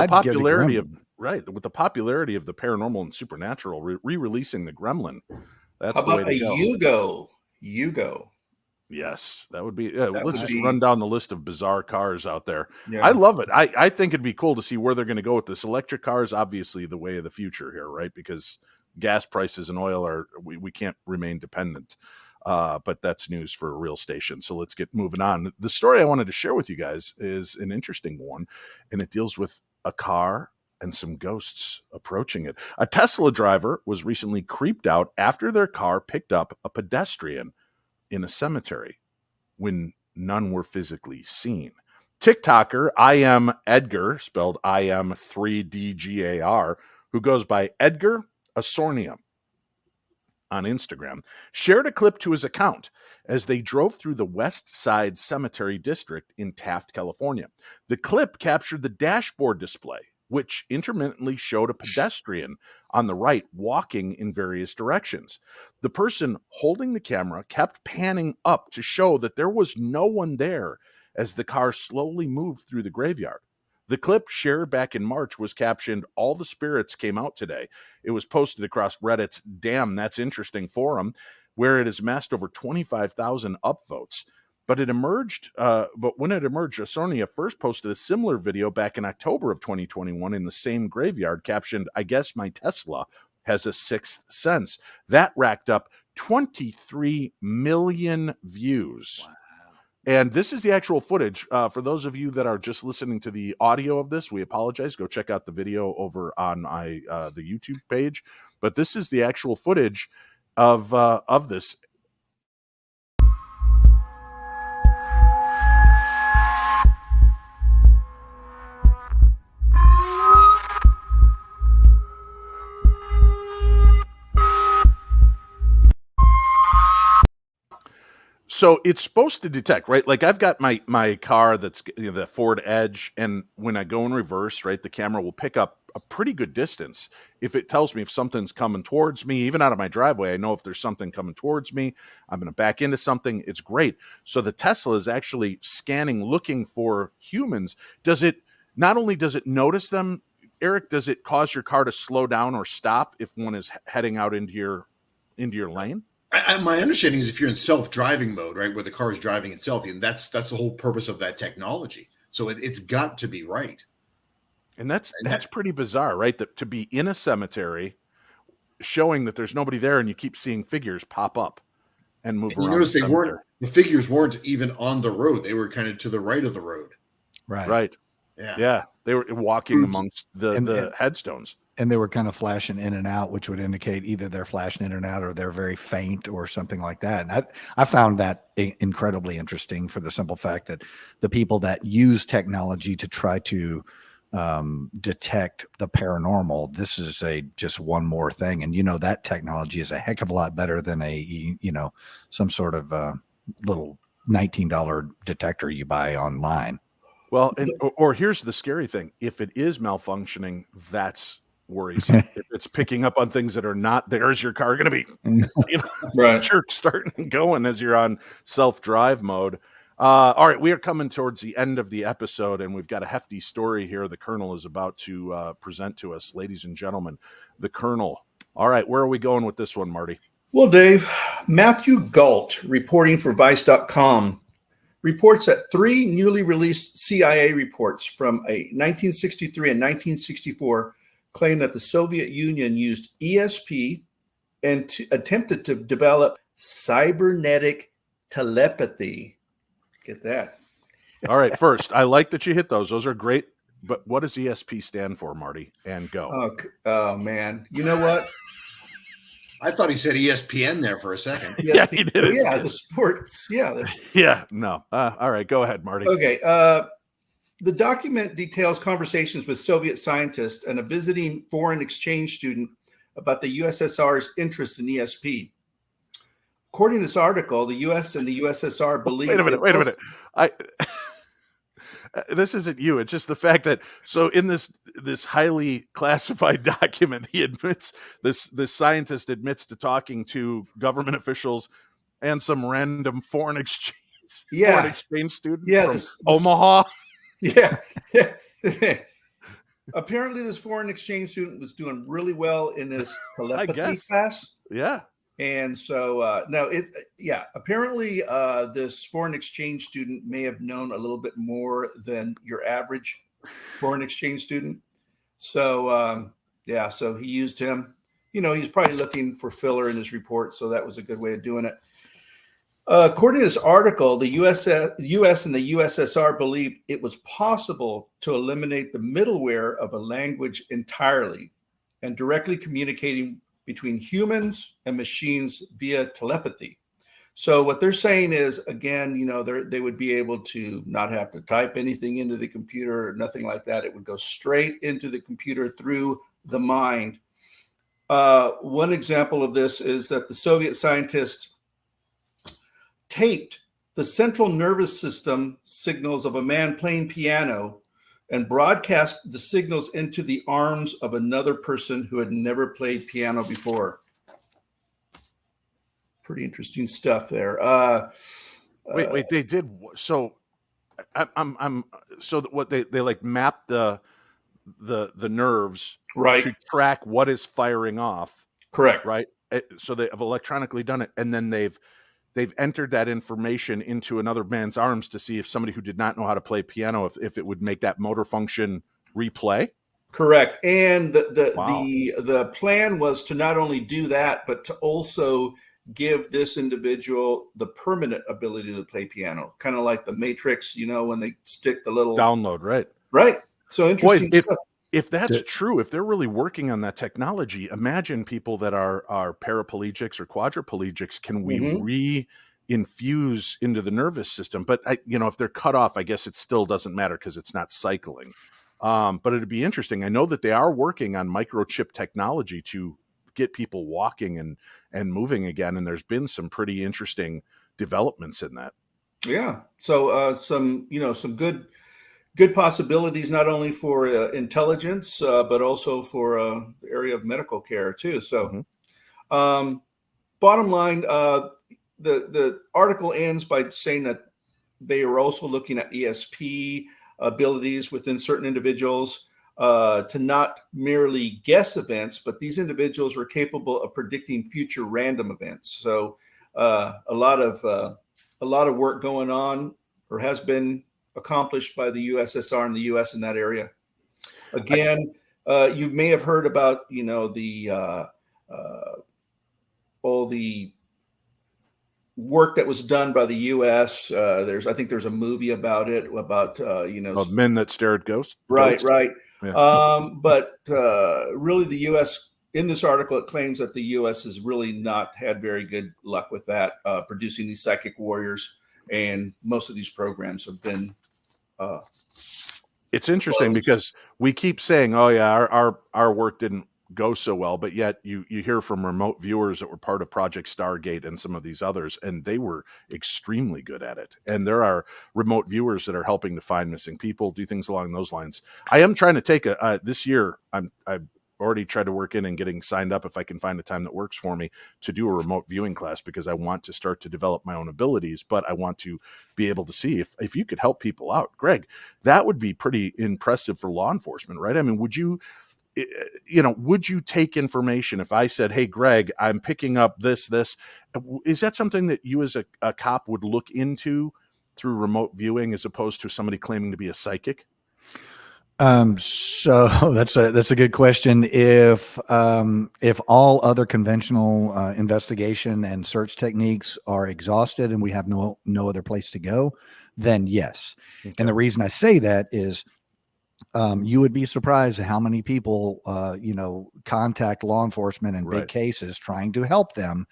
the popularity of the paranormal and supernatural, re-releasing the Gremlin. That's the way to go. Yugo. Yes, that would be. Let's just run down the list of bizarre cars out there. Yeah. I love it. I think it'd be cool to see where they're going to go with this. Electric cars, obviously, the way of the future here, right? Because gas prices and oil we can't remain dependent. But that's news for a real station. So let's get moving on. The story I wanted to share with you guys is an interesting one, and it deals with a car and some ghosts approaching it. A Tesla driver was recently creeped out after their car picked up a pedestrian in a cemetery when none were physically seen. TikToker I Am Edgar, spelled IM3DGAR, who goes by Edgar Asornium on Instagram, shared a clip to his account as they drove through the West Side Cemetery District in Taft, California. The clip captured the dashboard display, which intermittently showed a pedestrian on the right walking in various directions. The person holding the camera kept panning up to show that there was no one there as the car slowly moved through the graveyard. The clip shared back in March was captioned, "All the spirits came out today." It was posted across Reddit's Damn That's Interesting forum, where it has amassed over 25,000 upvotes. But it emerged. But when it emerged, Asonia first posted a similar video back in October of 2021 in the same graveyard, captioned, "I guess my Tesla has a sixth sense." That racked up 23 million views. Wow. And this is the actual footage. For those of you that are just listening to the audio of this, we apologize. Go check out the video over on the YouTube page. But this is the actual footage of this. So it's supposed to detect, right? Like I've got my car that's the Ford Edge, and when I go in reverse, right, the camera will pick up a pretty good distance. If it tells me if something's coming towards me, even out of my driveway, I know if there's something coming towards me, I'm going to back into something. It's great. So the Tesla is actually scanning, looking for humans. Not only does it notice them, Eric, does it cause your car to slow down or stop if one is heading out into your lane? My understanding is if you're in self-driving mode, right, where the car is driving itself, and that's the whole purpose of that technology. So it's got to be right. And that's pretty bizarre, right? That to be in a cemetery, showing that there's nobody there, and you keep seeing figures pop up and move around. You notice the figures weren't even on the road; they were kind of to the right of the road. Right. Yeah. They were walking amongst the headstones. And they were kind of flashing in and out, which would indicate either they're flashing in and out or they're very faint or something like that. And I found that incredibly interesting for the simple fact that the people that use technology to try to detect the paranormal, this is just one more thing. And, that technology is a heck of a lot better than some sort of little $19 detector you buy online. Well, or here's the scary thing. If it is malfunctioning, that's worrisome. If it's picking up on things that are not there, is your car going to be right, jerk starting and going as you're on self-drive mode? All right, we are coming towards the end of the episode, and we've got a hefty story here the Colonel is about to present to us. Ladies and gentlemen, the Colonel. All right, where are we going with this one, Marty? Well, Dave, Matthew Galt, reporting for Vice.com, reports that 3 newly released CIA reports from 1963 and 1964 claim that the Soviet Union used ESP and attempted to develop cybernetic telepathy. Get that? All right, first, I like that you hit those. Those are great. But what does ESP stand for, Marty? And go. Oh man. You know what? I thought he said ESPN there for a second. Yeah, he did. Yeah, the sports. Yeah. Yeah, no. All right, go ahead, Marty. Okay. The document details conversations with Soviet scientists and a visiting foreign exchange student about the USSR's interest in ESP. According to this article, the U.S. and the USSR believe... Wait a minute. This isn't you. It's just the fact that, so in this highly classified document, he admits, this scientist admits to talking to government officials and some random foreign exchange student from Omaha. Yeah. Apparently, this foreign exchange student was doing really well in this telepathy class. Yeah. And so, apparently this foreign exchange student may have known a little bit more than your average foreign exchange student. So, so he used him. He's probably looking for filler in his report. So that was a good way of doing it. According to this article, the U.S. and the USSR believed it was possible to eliminate the middleware of a language entirely and directly communicating between humans and machines via telepathy. So what they're saying is, again, they would be able to not have to type anything into the computer or nothing like that. It would go straight into the computer through the mind. One example of this is that the Soviet scientists taped the central nervous system signals of a man playing piano and broadcast the signals into the arms of another person who had never played piano before. Pretty interesting stuff there. Wait, they did. So so what they like mapped the nerves to track what is firing off. Correct. Right. So they have electronically done it, and then they've they've entered that information into another man's arms to see if somebody who did not know how to play piano, if it would make that motor function replay. Correct. And Wow. the plan was to not only do that, but to also give this individual the permanent ability to play piano, kind of like the Matrix, when they stick the little download, right? Right. So interesting stuff. If that's true, if they're really working on that technology, imagine people that are paraplegics or quadriplegics. Can we re-infuse into the nervous system? But if they're cut off, I guess it still doesn't matter because it's not cycling. But it'd be interesting. I know that they are working on microchip technology to get people walking and moving again. And there's been some pretty interesting developments in that. Yeah. So some good possibilities, not only for intelligence, but also for the area of medical care too. So bottom line, the article ends by saying that they are also looking at ESP abilities within certain individuals to not merely guess events, but these individuals were capable of predicting future random events. So a lot of work going on, or has been accomplished by the USSR and the US in that area. Again, you may have heard about all the work that was done by the U.S. I think there's a movie about it, about men that stare at ghosts. Right. Yeah. But really, the U.S. in this article, it claims that the U.S. has really not had very good luck with that, producing these psychic warriors, and most of these programs have been. It's interesting because we keep saying, "Oh yeah, our work didn't go so well," but yet you hear from remote viewers that were part of Project Stargate and some of these others, and they were extremely good at it. And there are remote viewers that are helping to find missing people, do things along those lines. I am trying to take this year. I've already tried to work in and getting signed up, if I can find a time that works for me, to do a remote viewing class, because I want to start to develop my own abilities, but I want to be able to see if you could help people out. Greg, that would be pretty impressive for law enforcement, right? I mean, would you take information if I said, "Hey, Greg, I'm picking up this, is that something that you as a cop would look into through remote viewing as opposed to somebody claiming to be a psychic? So that's a good question. If all other conventional investigation and search techniques are exhausted and we have no other place to go, then yes. Okay. And the reason I say that is, you would be surprised at how many people, contact law enforcement in big cases trying to help them.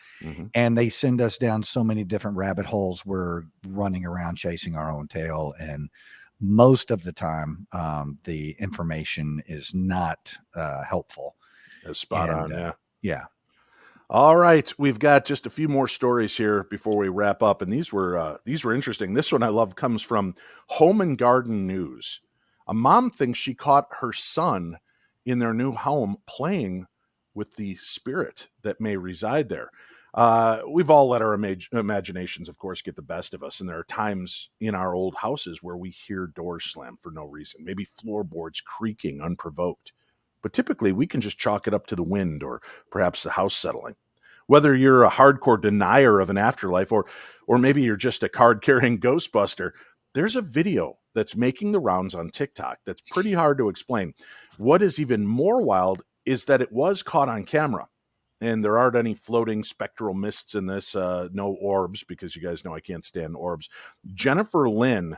And they send us down so many different rabbit holes. We're running around chasing our own tail. And most of the time, the information is not helpful. That's spot on. Yeah. All right. We've got just a few more stories here before we wrap up. And these were interesting. This one I love comes from Home and Garden News. A mom thinks she caught her son in their new home playing with the spirit that may reside there. We've all let our imaginations, of course, get the best of us. And there are times in our old houses where we hear doors slam for no reason, maybe floorboards creaking unprovoked. But typically we can just chalk it up to the wind or perhaps the house settling. Whether you're a hardcore denier of an afterlife or maybe you're just a card-carrying Ghostbuster, there's a video that's making the rounds on TikTok that's pretty hard to explain. What is even more wild is that it was caught on camera, and there aren't any floating spectral mists in this, no orbs, because you guys know I can't stand orbs. Jennifer Lynn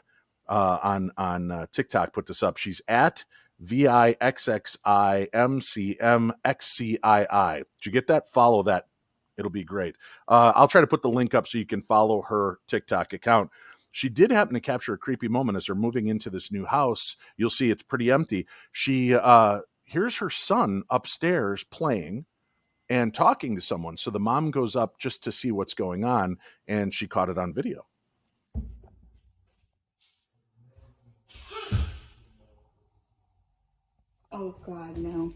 on TikTok put this up. She's at VIXXIMCMXCII. Did you get that? Follow that. It'll be great. I'll try to put the link up so you can follow her TikTok account. She did happen to capture a creepy moment as they're moving into this new house. You'll see it's pretty empty. She hears her son upstairs playing and talking to someone. So the mom goes up just to see what's going on, and she caught it on video. Oh, God, no.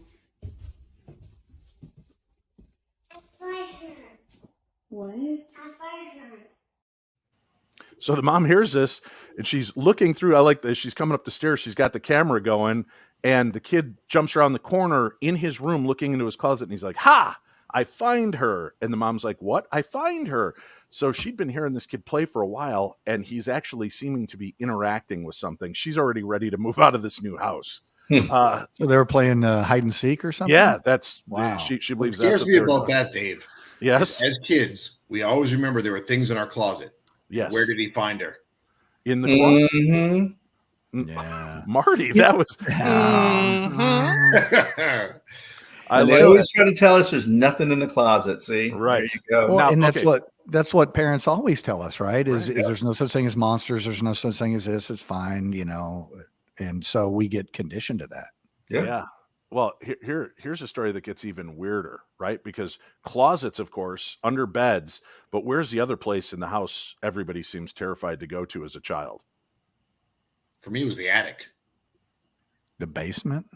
What? So the mom hears this, and she's looking through. I like this. She's coming up the stairs. She's got the camera going, and the kid jumps around the corner in his room looking into his closet, and he's like, "Ha! I find her. And the mom's like, what? I find her. So she'd been hearing this kid play for a while, and he's actually seeming to be interacting with something. She's already ready to move out of this new house. So they were playing hide and seek or something? Yeah, that's Wow. she What believes scares that's me what they were about doing. that, Dave. Yes. As kids, we always remember there were things in our closet. Yes. Where did he find her? In the closet. Mm-hmm. Yeah. Marty, that was. I like always try to tell us there's nothing in the closet. See, Right. There you go. Well, Now, and okay. that's what parents always tell us, right? Is Right. there's no such thing as monsters, there's no such thing as this, it's fine, and so we get conditioned to that. Yeah. Well, here's a story that gets even weirder, right? Because closets, of course, under beds, but where's the other place in the house everybody seems terrified to go to as a child? For me, it was the attic. The basement?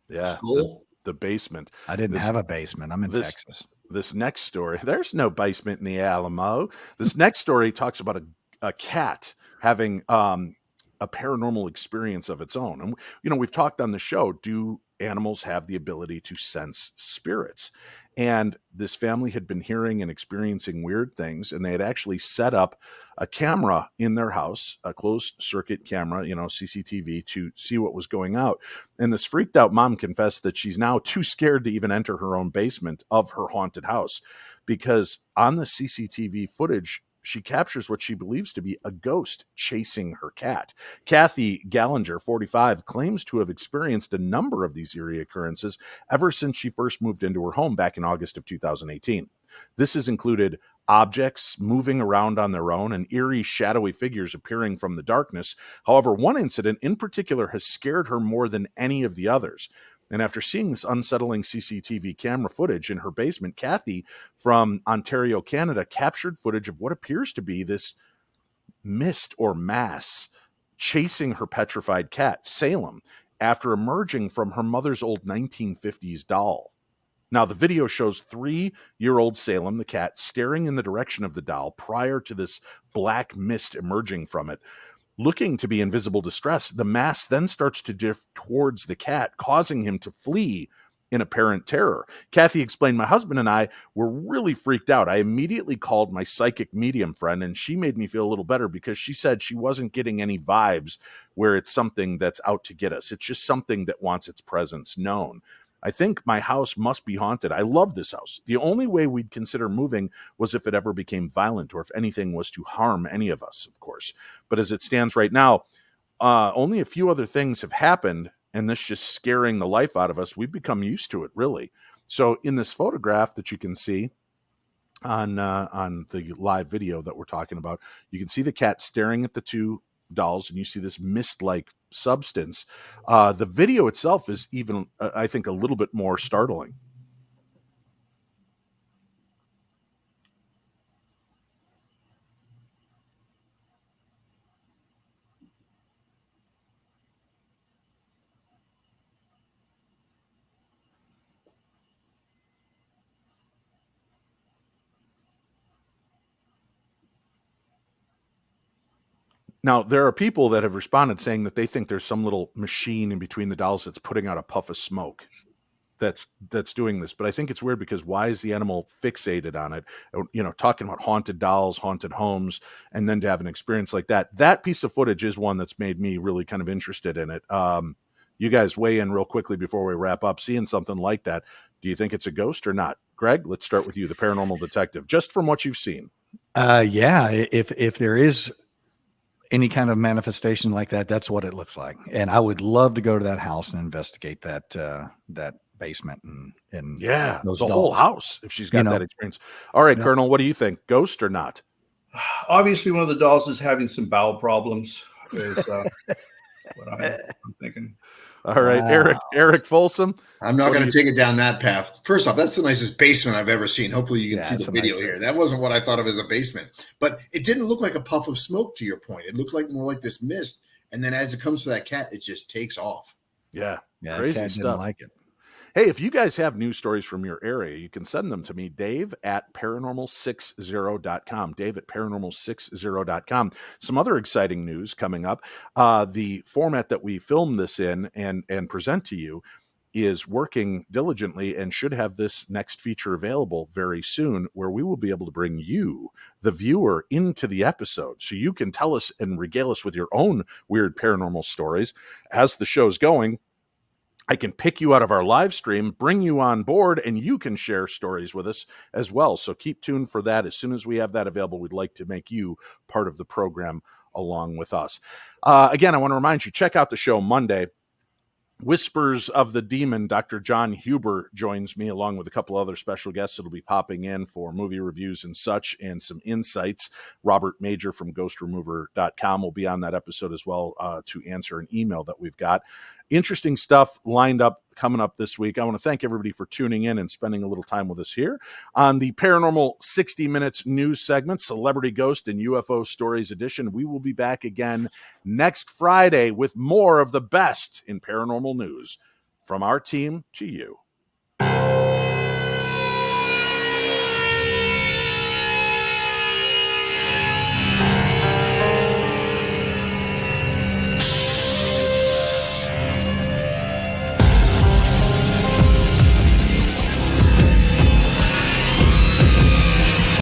Yeah. School? The basement. I didn't have a basement. I'm in Texas. This next story, there's no basement in the Alamo. This next story talks about a cat having a paranormal experience of its own. And, we've talked on the show, do animals have the ability to sense spirits? And this family had been hearing and experiencing weird things, and they had actually set up a camera in their house, a closed circuit camera, CCTV, to see what was going out. And this freaked out mom confessed that she's now too scared to even enter her own basement of her haunted house, because on the CCTV footage, she captures what she believes to be a ghost chasing her cat. Kathy Gallinger, 45, claims to have experienced a number of these eerie occurrences ever since she first moved into her home back in August of 2018. This has included objects moving around on their own and eerie, shadowy figures appearing from the darkness. However, one incident in particular has scared her more than any of the others. And after seeing this unsettling CCTV camera footage in her basement, Kathy from Ontario, Canada, captured footage of what appears to be this mist or mass chasing her petrified cat, Salem, after emerging from her mother's old 1950s doll. Now, the video shows 3-year-old Salem, the cat, staring in the direction of the doll prior to this black mist emerging from it. Looking to be in visible distress, the mass then starts to drift towards the cat, causing him to flee in apparent terror. Kathy explained, my husband and I were really freaked out. I immediately called my psychic medium friend, and she made me feel a little better because she said she wasn't getting any vibes where it's something that's out to get us. It's just something that wants its presence known. I think my house must be haunted. I love this house. The only way we'd consider moving was if it ever became violent or if anything was to harm any of us, of course. But as it stands right now, only a few other things have happened, and this just scaring the life out of us. We've become used to it, really. So in this photograph that you can see on the live video that we're talking about, you can see the cat staring at the two dolls, and you see this mist-like substance. The video itself is even, I think, a little bit more startling. Now, there are people that have responded saying that they think there's some little machine in between the dolls that's putting out a puff of smoke that's doing this. But I think it's weird because why is the animal fixated on it? Talking about haunted dolls, haunted homes, and then to have an experience like that. That piece of footage is one that's made me really kind of interested in it. You guys weigh in real quickly before we wrap up. Seeing something like that, do you think it's a ghost or not? Greg, let's start with you, the paranormal detective, just from what you've seen. Yeah, if there is any kind of manifestation like that, that's what it looks like. And I would love to go to that house and investigate that basement and those dolls. whole house, if she's got that experience. All right, Colonel, what do you think? Ghost or not? Obviously, one of the dolls is having some bowel problems. Is what I'm thinking. All right, wow. Eric Folsom. I'm not going to take it down that path. First off, that's the nicest basement I've ever seen. Hopefully you can see the video here. That wasn't what I thought of as a basement, but it didn't look like a puff of smoke, to your point. It looked like more like this mist. And then as it comes to that cat, it just takes off. Yeah crazy stuff. Like it. Hey, if you guys have news stories from your area, you can send them to me, Dave at paranormal60.com. Dave at paranormal60.com. Some other exciting news coming up. The format that we film this in and present to you is working diligently and should have this next feature available very soon, where we will be able to bring you, the viewer, into the episode so you can tell us and regale us with your own weird paranormal stories as the show's going. I can pick you out of our live stream, bring you on board, and you can share stories with us as well. So keep tuned for that. As soon as we have that available, we'd like to make you part of the program along with us. Again, I want to remind you, check out the show Monday. Whispers of the Demon, Dr. John Huber joins me along with a couple other special guests that'll be popping in for movie reviews and such, and some insights. Robert Major from ghostremover.com will be on that episode as well to answer an email that we've got. Interesting stuff lined up coming up this week. I want to thank everybody for tuning in and spending a little time with us here on the Paranormal 60 Minutes news segment, Celebrity Ghost and UFO Stories edition. We will be back again next Friday with more of the best in paranormal news from our team to you.